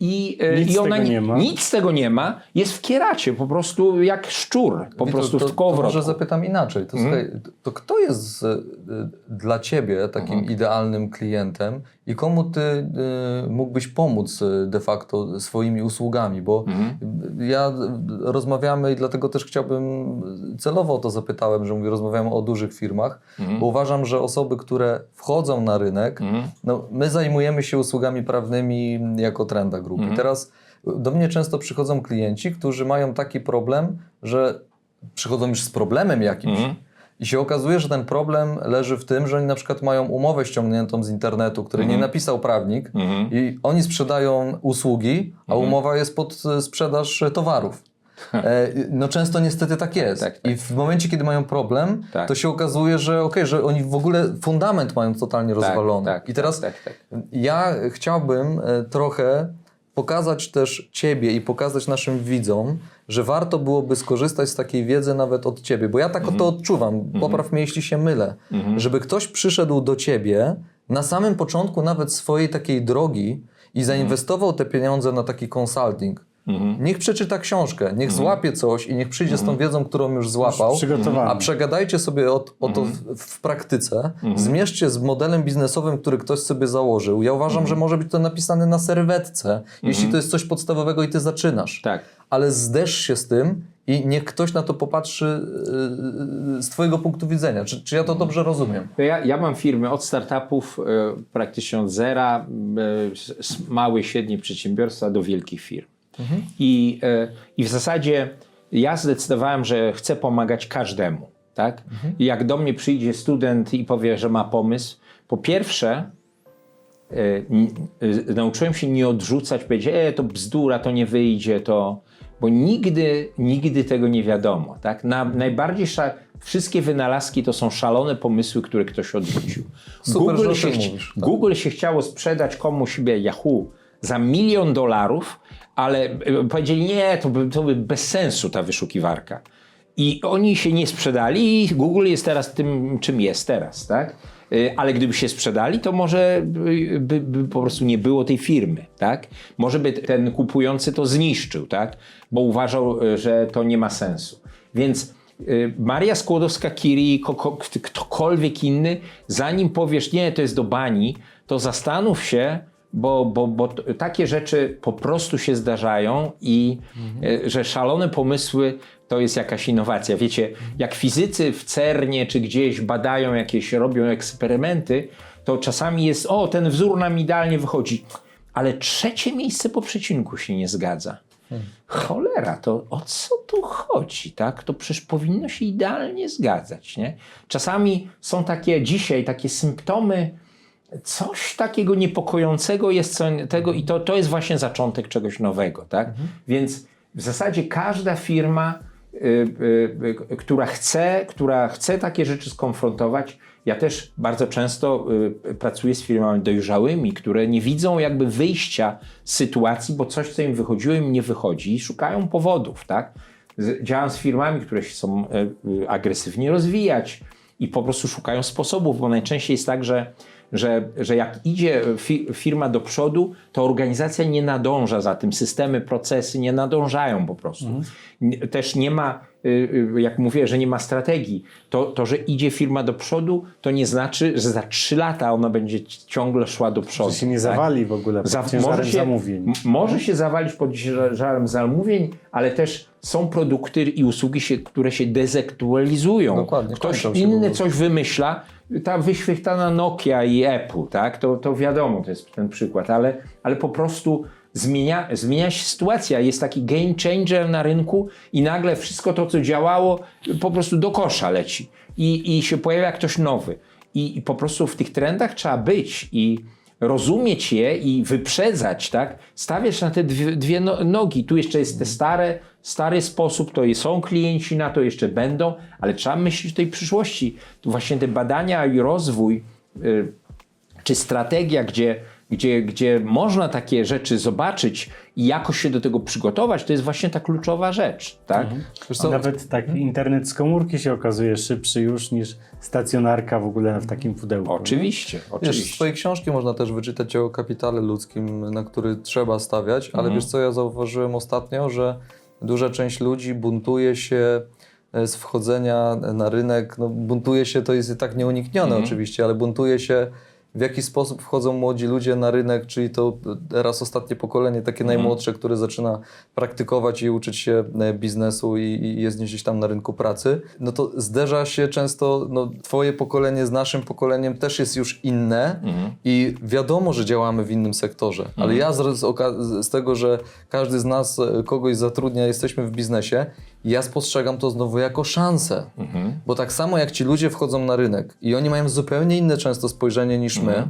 i ona nic z tego nie ma. Jest w kieracie, po prostu jak szczur, po prostu w kołowrotku. To może zapytam inaczej. Słuchaj, to kto jest dla ciebie takim idealnym klientem i komu ty mógłbyś pomóc de facto swoimi usługami? Bo ja rozmawiamy i dlatego też chciałbym, celowo o to zapytałem, że rozmawiamy o dużych firmach, bo uważam, że osoby, które wchodzą na rynek, my zajmujemy się usługami prawnymi jako Trenda Group. I teraz do mnie często przychodzą klienci, którzy mają taki problem, że przychodzą już z problemem jakimś i się okazuje, że ten problem leży w tym, że oni na przykład mają umowę ściągniętą z internetu, której nie napisał prawnik i oni sprzedają usługi, a umowa jest pod sprzedaż towarów. No często niestety tak jest. Tak. I w momencie, kiedy mają problem, Tak. to się okazuje, że że oni w ogóle fundament mają totalnie rozwalony. tak, I teraz tak. ja chciałbym trochę pokazać też Ciebie i pokazać naszym widzom, że warto byłoby skorzystać z takiej wiedzy nawet od Ciebie, bo ja tak to odczuwam, popraw mnie jeśli się mylę, żeby ktoś przyszedł do Ciebie na samym początku nawet swojej takiej drogi i zainwestował te pieniądze na taki consulting. Niech przeczyta książkę, niech złapie coś i niech przyjdzie z tą wiedzą, którą już złapał, Już przygotowany. a przegadajcie sobie o to w praktyce, zmierzcie z modelem biznesowym, który ktoś sobie założył. Ja uważam, że może być to napisane na serwetce, jeśli to jest coś podstawowego i ty zaczynasz. Tak. Ale zderz się z tym i niech ktoś na to popatrzy z twojego punktu widzenia. Czy ja to dobrze rozumiem? Ja mam firmy od startupów praktycznie od zera, małe, średnie przedsiębiorstwa do wielkich firm. I w zasadzie ja zdecydowałem, że chcę pomagać każdemu. Tak? I jak do mnie przyjdzie student i powie, że ma pomysł, po pierwsze nauczyłem się nie odrzucać, powiedzieć, to bzdura, to nie wyjdzie, bo nigdy tego nie wiadomo. Tak? Najbardziej wszystkie wynalazki to są szalone pomysły, które ktoś odrzucił. Super, że o tym mówisz. Tak. Google się chciało sprzedać komuś Yahoo za $1 milion, ale powiedzieli, nie, to by bez sensu ta wyszukiwarka. I oni się nie sprzedali i Google jest teraz tym, czym jest teraz, tak? Ale gdyby się sprzedali, to może by po prostu nie było tej firmy, tak? Może by ten kupujący to zniszczył, tak? Bo uważał, że to nie ma sensu. Więc Maria Skłodowska-Curie, ktokolwiek inny, zanim powiesz, nie, to jest do bani, to zastanów się, bo takie rzeczy po prostu się zdarzają i że szalone pomysły to jest jakaś innowacja. Wiecie, jak fizycy w CERNie czy gdzieś badają jakieś, robią eksperymenty, to czasami jest, ten wzór nam idealnie wychodzi, ale 3. miejsce po przecinku się nie zgadza. Cholera, to o co tu chodzi, tak? To przecież powinno się idealnie zgadzać, nie? Czasami są dzisiaj takie symptomy, coś takiego niepokojącego jest tego i to jest właśnie zaczątek czegoś nowego, tak? Więc w zasadzie każda firma, która chce takie rzeczy skonfrontować, ja też bardzo często pracuję z firmami dojrzałymi, które nie widzą jakby wyjścia z sytuacji, bo coś, co im wychodziło, im nie wychodzi i szukają powodów, tak? Działam z firmami, które się chcą agresywnie rozwijać i po prostu szukają sposobów, bo najczęściej jest tak, że jak idzie firma do przodu, to organizacja nie nadąża za tym, systemy, procesy nie nadążają po prostu. Też nie ma, jak mówię, że nie ma strategii. To, że idzie firma do przodu, to nie znaczy, że za 3 lata ona będzie ciągle szła do przodu. Że się nie zawali w ogóle pod ciężarem zamówień. Może się zawalić pod ciężarem zamówień, ale też są produkty i usługi, które się dezaktualizują. Dokładnie, Ktoś kończą się inny po coś wymyśla, ta wyświetlana Nokia i Apple, tak? To wiadomo, to jest ten przykład, ale po prostu zmienia się sytuacja, jest taki game changer na rynku i nagle wszystko to, co działało, po prostu do kosza leci i się pojawia ktoś nowy. I po prostu w tych trendach trzeba być i rozumieć je i wyprzedzać, tak? Stawiać na te dwie nogi. Tu jeszcze jest te stary sposób, to są klienci na to, jeszcze będą, ale trzeba myśleć o tej przyszłości. Tu właśnie te badania i rozwój, czy strategia, gdzie można takie rzeczy zobaczyć i jakoś się do tego przygotować, to jest właśnie ta kluczowa rzecz, tak? Nawet tak internet z komórki się okazuje szybszy już niż stacjonarka w ogóle w takim pudełku. Oczywiście. Wiesz, z twojej książki można też wyczytać o kapitale ludzkim, na który trzeba stawiać, ale wiesz co, ja zauważyłem ostatnio, że duża część ludzi buntuje się z wchodzenia na rynek, buntuje się, to jest i tak nieuniknione oczywiście, ale buntuje się w jaki sposób wchodzą młodzi ludzie na rynek, czyli to teraz ostatnie pokolenie, takie najmłodsze, które zaczyna praktykować i uczyć się biznesu i jest gdzieś tam na rynku pracy, no to zderza się często, twoje pokolenie z naszym pokoleniem też jest już inne i wiadomo, że działamy w innym sektorze, ale ja z tego, że każdy z nas kogoś zatrudnia, jesteśmy w biznesie, ja spostrzegam to znowu jako szansę, bo tak samo jak ci ludzie wchodzą na rynek i oni mają zupełnie inne często spojrzenie niż my,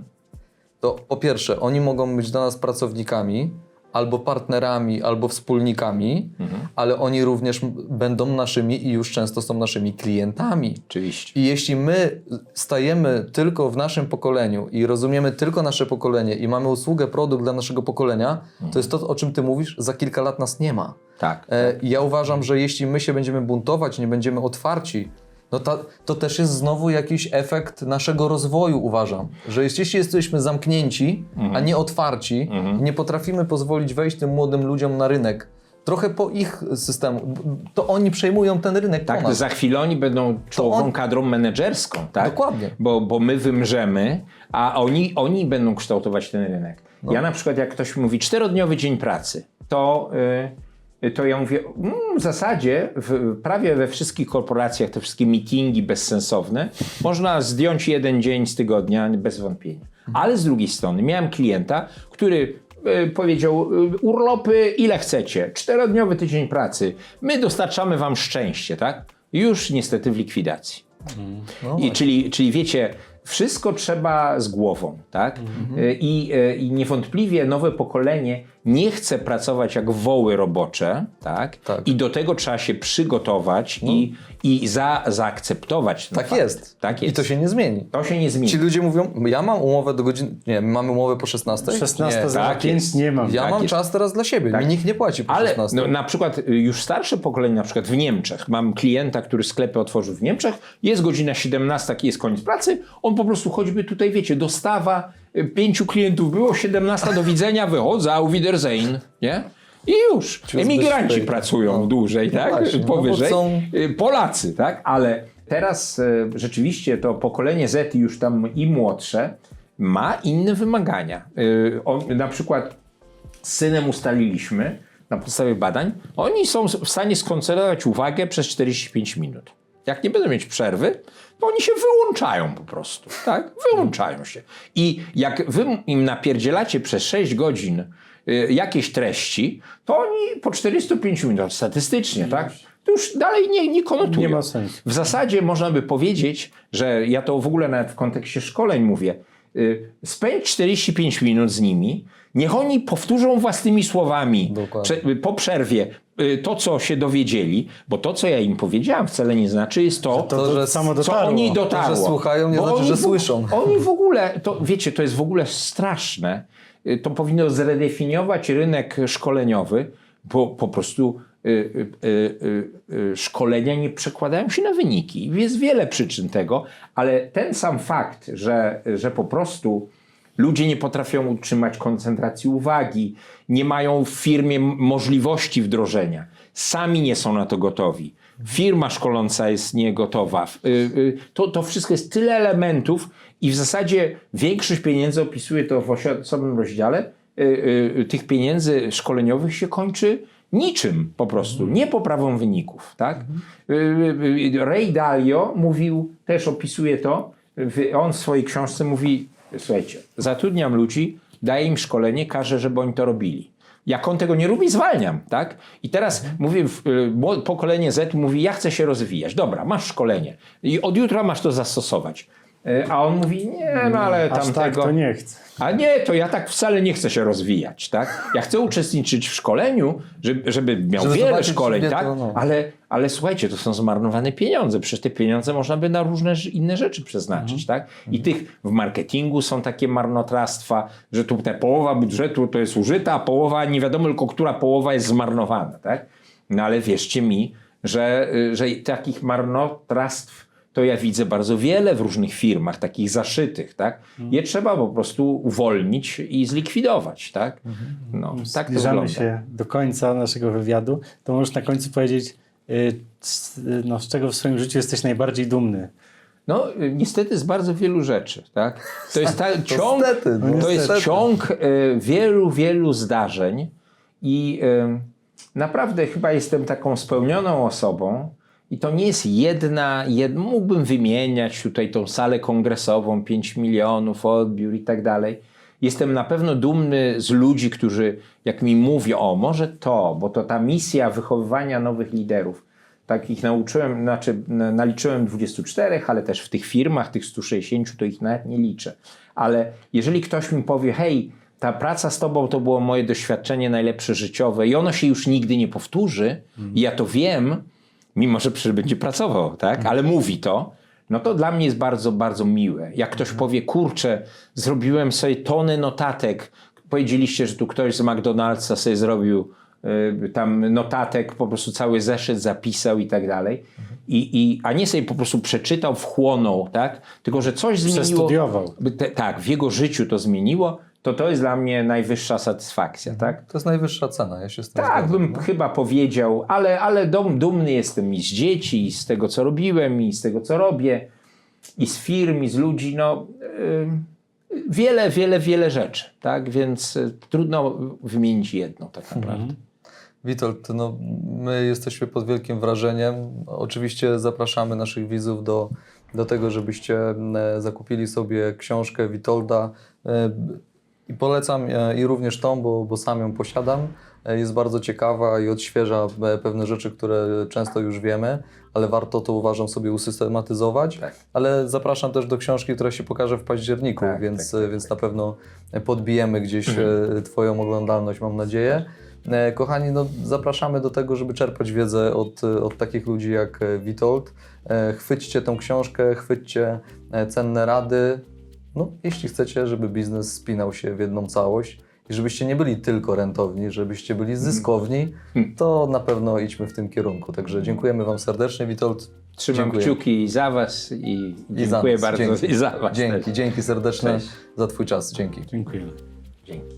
to po pierwsze, oni mogą być dla nas pracownikami, albo partnerami, albo wspólnikami, ale oni również będą naszymi i już często są naszymi klientami. Oczywiście. I jeśli my stajemy tylko w naszym pokoleniu i rozumiemy tylko nasze pokolenie i mamy usługę, produkt dla naszego pokolenia, to jest to, o czym ty mówisz, za kilka lat nas nie ma. Tak. Ja uważam, że jeśli my się będziemy buntować, nie będziemy otwarci, no to też jest znowu jakiś efekt naszego rozwoju, uważam. Że jeśli jesteśmy zamknięci, a nie otwarci, nie potrafimy pozwolić wejść tym młodym ludziom na rynek, trochę po ich systemu, to oni przejmują ten rynek po Tak, nas. za chwilę oni będą czołową kadrą menedżerską, tak? Dokładnie. Bo my wymrzemy, a oni będą kształtować ten rynek. Ja na przykład, jak ktoś mówi 4-dniowy dzień pracy, to ja mówię, w zasadzie prawie we wszystkich korporacjach te wszystkie meetingi bezsensowne można zdjąć jeden dzień z tygodnia bez wątpienia. Ale z drugiej strony miałem klienta, który powiedział, urlopy ile chcecie, 4-dniowy tydzień pracy, my dostarczamy wam szczęście, tak? Już niestety w likwidacji. Czyli wiecie, wszystko trzeba z głową, tak? I niewątpliwie nowe pokolenie nie chce pracować jak woły robocze, tak? Tak. I do tego trzeba się przygotować i zaakceptować ten Tak fakt. jest. Tak jest. I to się nie zmieni. To się nie zmieni. Ci ludzie mówią, ja mam umowę do godziny, nie, mamy umowę po 16? 16:05 nie mam. Ja Tak mam jest. czas teraz dla siebie, mi nikt nie płaci po Ale 16. na przykład już starsze pokolenie, na przykład w Niemczech, mam klienta, który sklepy otworzył w Niemczech, jest godzina 17, jest koniec pracy, on po prostu choćby tutaj, wiecie, dostawa, 5 klientów było, 17 do widzenia, wychodzę, auf Wiedersehen, nie? I już. Emigranci pracują dłużej, tak? właśnie, Powyżej. bo są- Polacy, tak? Ale teraz rzeczywiście to pokolenie Z i już tam i młodsze ma inne wymagania. Na przykład z synem ustaliliśmy na podstawie badań, oni są w stanie skoncentrować uwagę przez 45 minut. Jak nie będą mieć przerwy, to oni się wyłączają po prostu, tak? Wyłączają się. I jak wy im napierdzielacie przez 6 godzin jakieś treści, to oni po 45 minut statystycznie, tak? To już dalej nie konotują. Nie ma sensu. W zasadzie można by powiedzieć, że ja to w ogóle nawet w kontekście szkoleń mówię, spędź 45 minut z nimi, niech oni powtórzą własnymi słowami po przerwie to, co się dowiedzieli, bo to, co ja im powiedziałem, wcale nie znaczy, jest że samo co dotarło. oni dotarło. To, że słuchają, nie Bo znaczy, oni że słyszą. Oni w ogóle, to wiecie, to jest w ogóle straszne. To powinno zredefiniować rynek szkoleniowy, bo po prostu szkolenia nie przekładają się na wyniki. Jest wiele przyczyn tego, ale ten sam fakt, że po prostu ludzie nie potrafią utrzymać koncentracji uwagi, nie mają w firmie możliwości wdrożenia, sami nie są na to gotowi, firma szkoląca jest niegotowa, to wszystko jest tyle elementów i w zasadzie większość pieniędzy, opisuję to w osobnym rozdziale, tych pieniędzy szkoleniowych się kończy niczym po prostu, nie poprawą wyników. Tak? Ray Dalio mówił, też opisuje to, on w swojej książce mówi, słuchajcie, zatrudniam ludzi, daję im szkolenie, każę, żeby oni to robili. Jak on tego nie robi, zwalniam, tak? I teraz mówię, pokolenie Z mówi, ja chcę się rozwijać. Dobra, masz szkolenie i od jutra masz to zastosować. A on mówi, nie, no ale Aż tamtego... tak to nie chcę. A nie, to ja tak wcale nie chcę się rozwijać, tak? Ja chcę uczestniczyć w szkoleniu, żeby miał Żeby wiele zobaczyć szkoleń, sobie tak? to, no. Ale słuchajcie, to są zmarnowane pieniądze. Przecież te pieniądze można by na różne inne rzeczy przeznaczyć, tak? I tych w marketingu są takie marnotrawstwa, że tu ta połowa budżetu to jest użyta, a połowa nie wiadomo tylko, która połowa jest zmarnowana, tak? No ale wierzcie mi, że takich marnotrawstw to ja widzę bardzo wiele w różnych firmach, takich zaszytych, tak? Je trzeba po prostu uwolnić i zlikwidować, tak? No, tak to Zbliżamy wygląda. się do końca naszego wywiadu. To możesz na końcu powiedzieć, z czego w swoim życiu jesteś najbardziej dumny? No, niestety z bardzo wielu rzeczy, tak? To jest ciąg, Niestety, no. to jest Niestety. ciąg wielu zdarzeń i naprawdę chyba jestem taką spełnioną osobą i to nie jest mógłbym wymieniać tutaj tą salę kongresową, 5 milionów odbiór i tak dalej. Jestem na pewno dumny z ludzi, którzy jak mi mówią, o może to, bo to ta misja wychowywania nowych liderów, takich naliczyłem 24, ale też w tych firmach, tych 160, to ich nawet nie liczę. Ale jeżeli ktoś mi powie, hej, ta praca z tobą to było moje doświadczenie najlepsze życiowe i ono się już nigdy nie powtórzy. I ja to wiem, mimo że przecież będzie pracował, tak? Ale mówi to. No to dla mnie jest bardzo, bardzo miłe. Jak ktoś powie, kurczę, zrobiłem sobie tony notatek. Powiedzieliście, że tu ktoś z McDonald'sa sobie zrobił tam notatek, po prostu cały zeszyt zapisał i tak dalej. A nie sobie po prostu przeczytał, wchłonął, tak? Tylko, że coś zmieniło. Przestudiował. Tak, w jego życiu to zmieniło. To jest dla mnie najwyższa satysfakcja, tak? To jest najwyższa cena, ja się z tym Tak, zgadzam. bym chyba powiedział, ale dumny jestem i z dzieci, i z tego, co robiłem, i z tego, co robię, i z firm, i z ludzi, no wiele rzeczy, tak? Więc trudno wymienić jedno tak naprawdę. Witold, no, my jesteśmy pod wielkim wrażeniem. Oczywiście zapraszamy naszych widzów do tego, żebyście zakupili sobie książkę Witolda. I polecam i również tą, bo sam ją posiadam. Jest bardzo ciekawa i odświeża pewne rzeczy, które często już wiemy, ale warto to, uważam, sobie usystematyzować. Tak. Ale zapraszam też do książki, która się pokaże w październiku, Tak, więc na pewno podbijemy gdzieś Twoją oglądalność, mam nadzieję. Kochani, no, zapraszamy do tego, żeby czerpać wiedzę od takich ludzi jak Witold. Chwyćcie tę książkę, chwyćcie cenne rady. No, jeśli chcecie, żeby biznes spinał się w jedną całość i żebyście nie byli tylko rentowni, żebyście byli zyskowni, to na pewno idźmy w tym kierunku. Także dziękujemy Wam serdecznie, Witold. Trzymam Dziękuję. kciuki za was i I za dziękuję nas. bardzo Dzięki. i za was. Dzięki serdeczne Cześć. za Twój czas. Dzięki. Dziękujemy. Dzięki.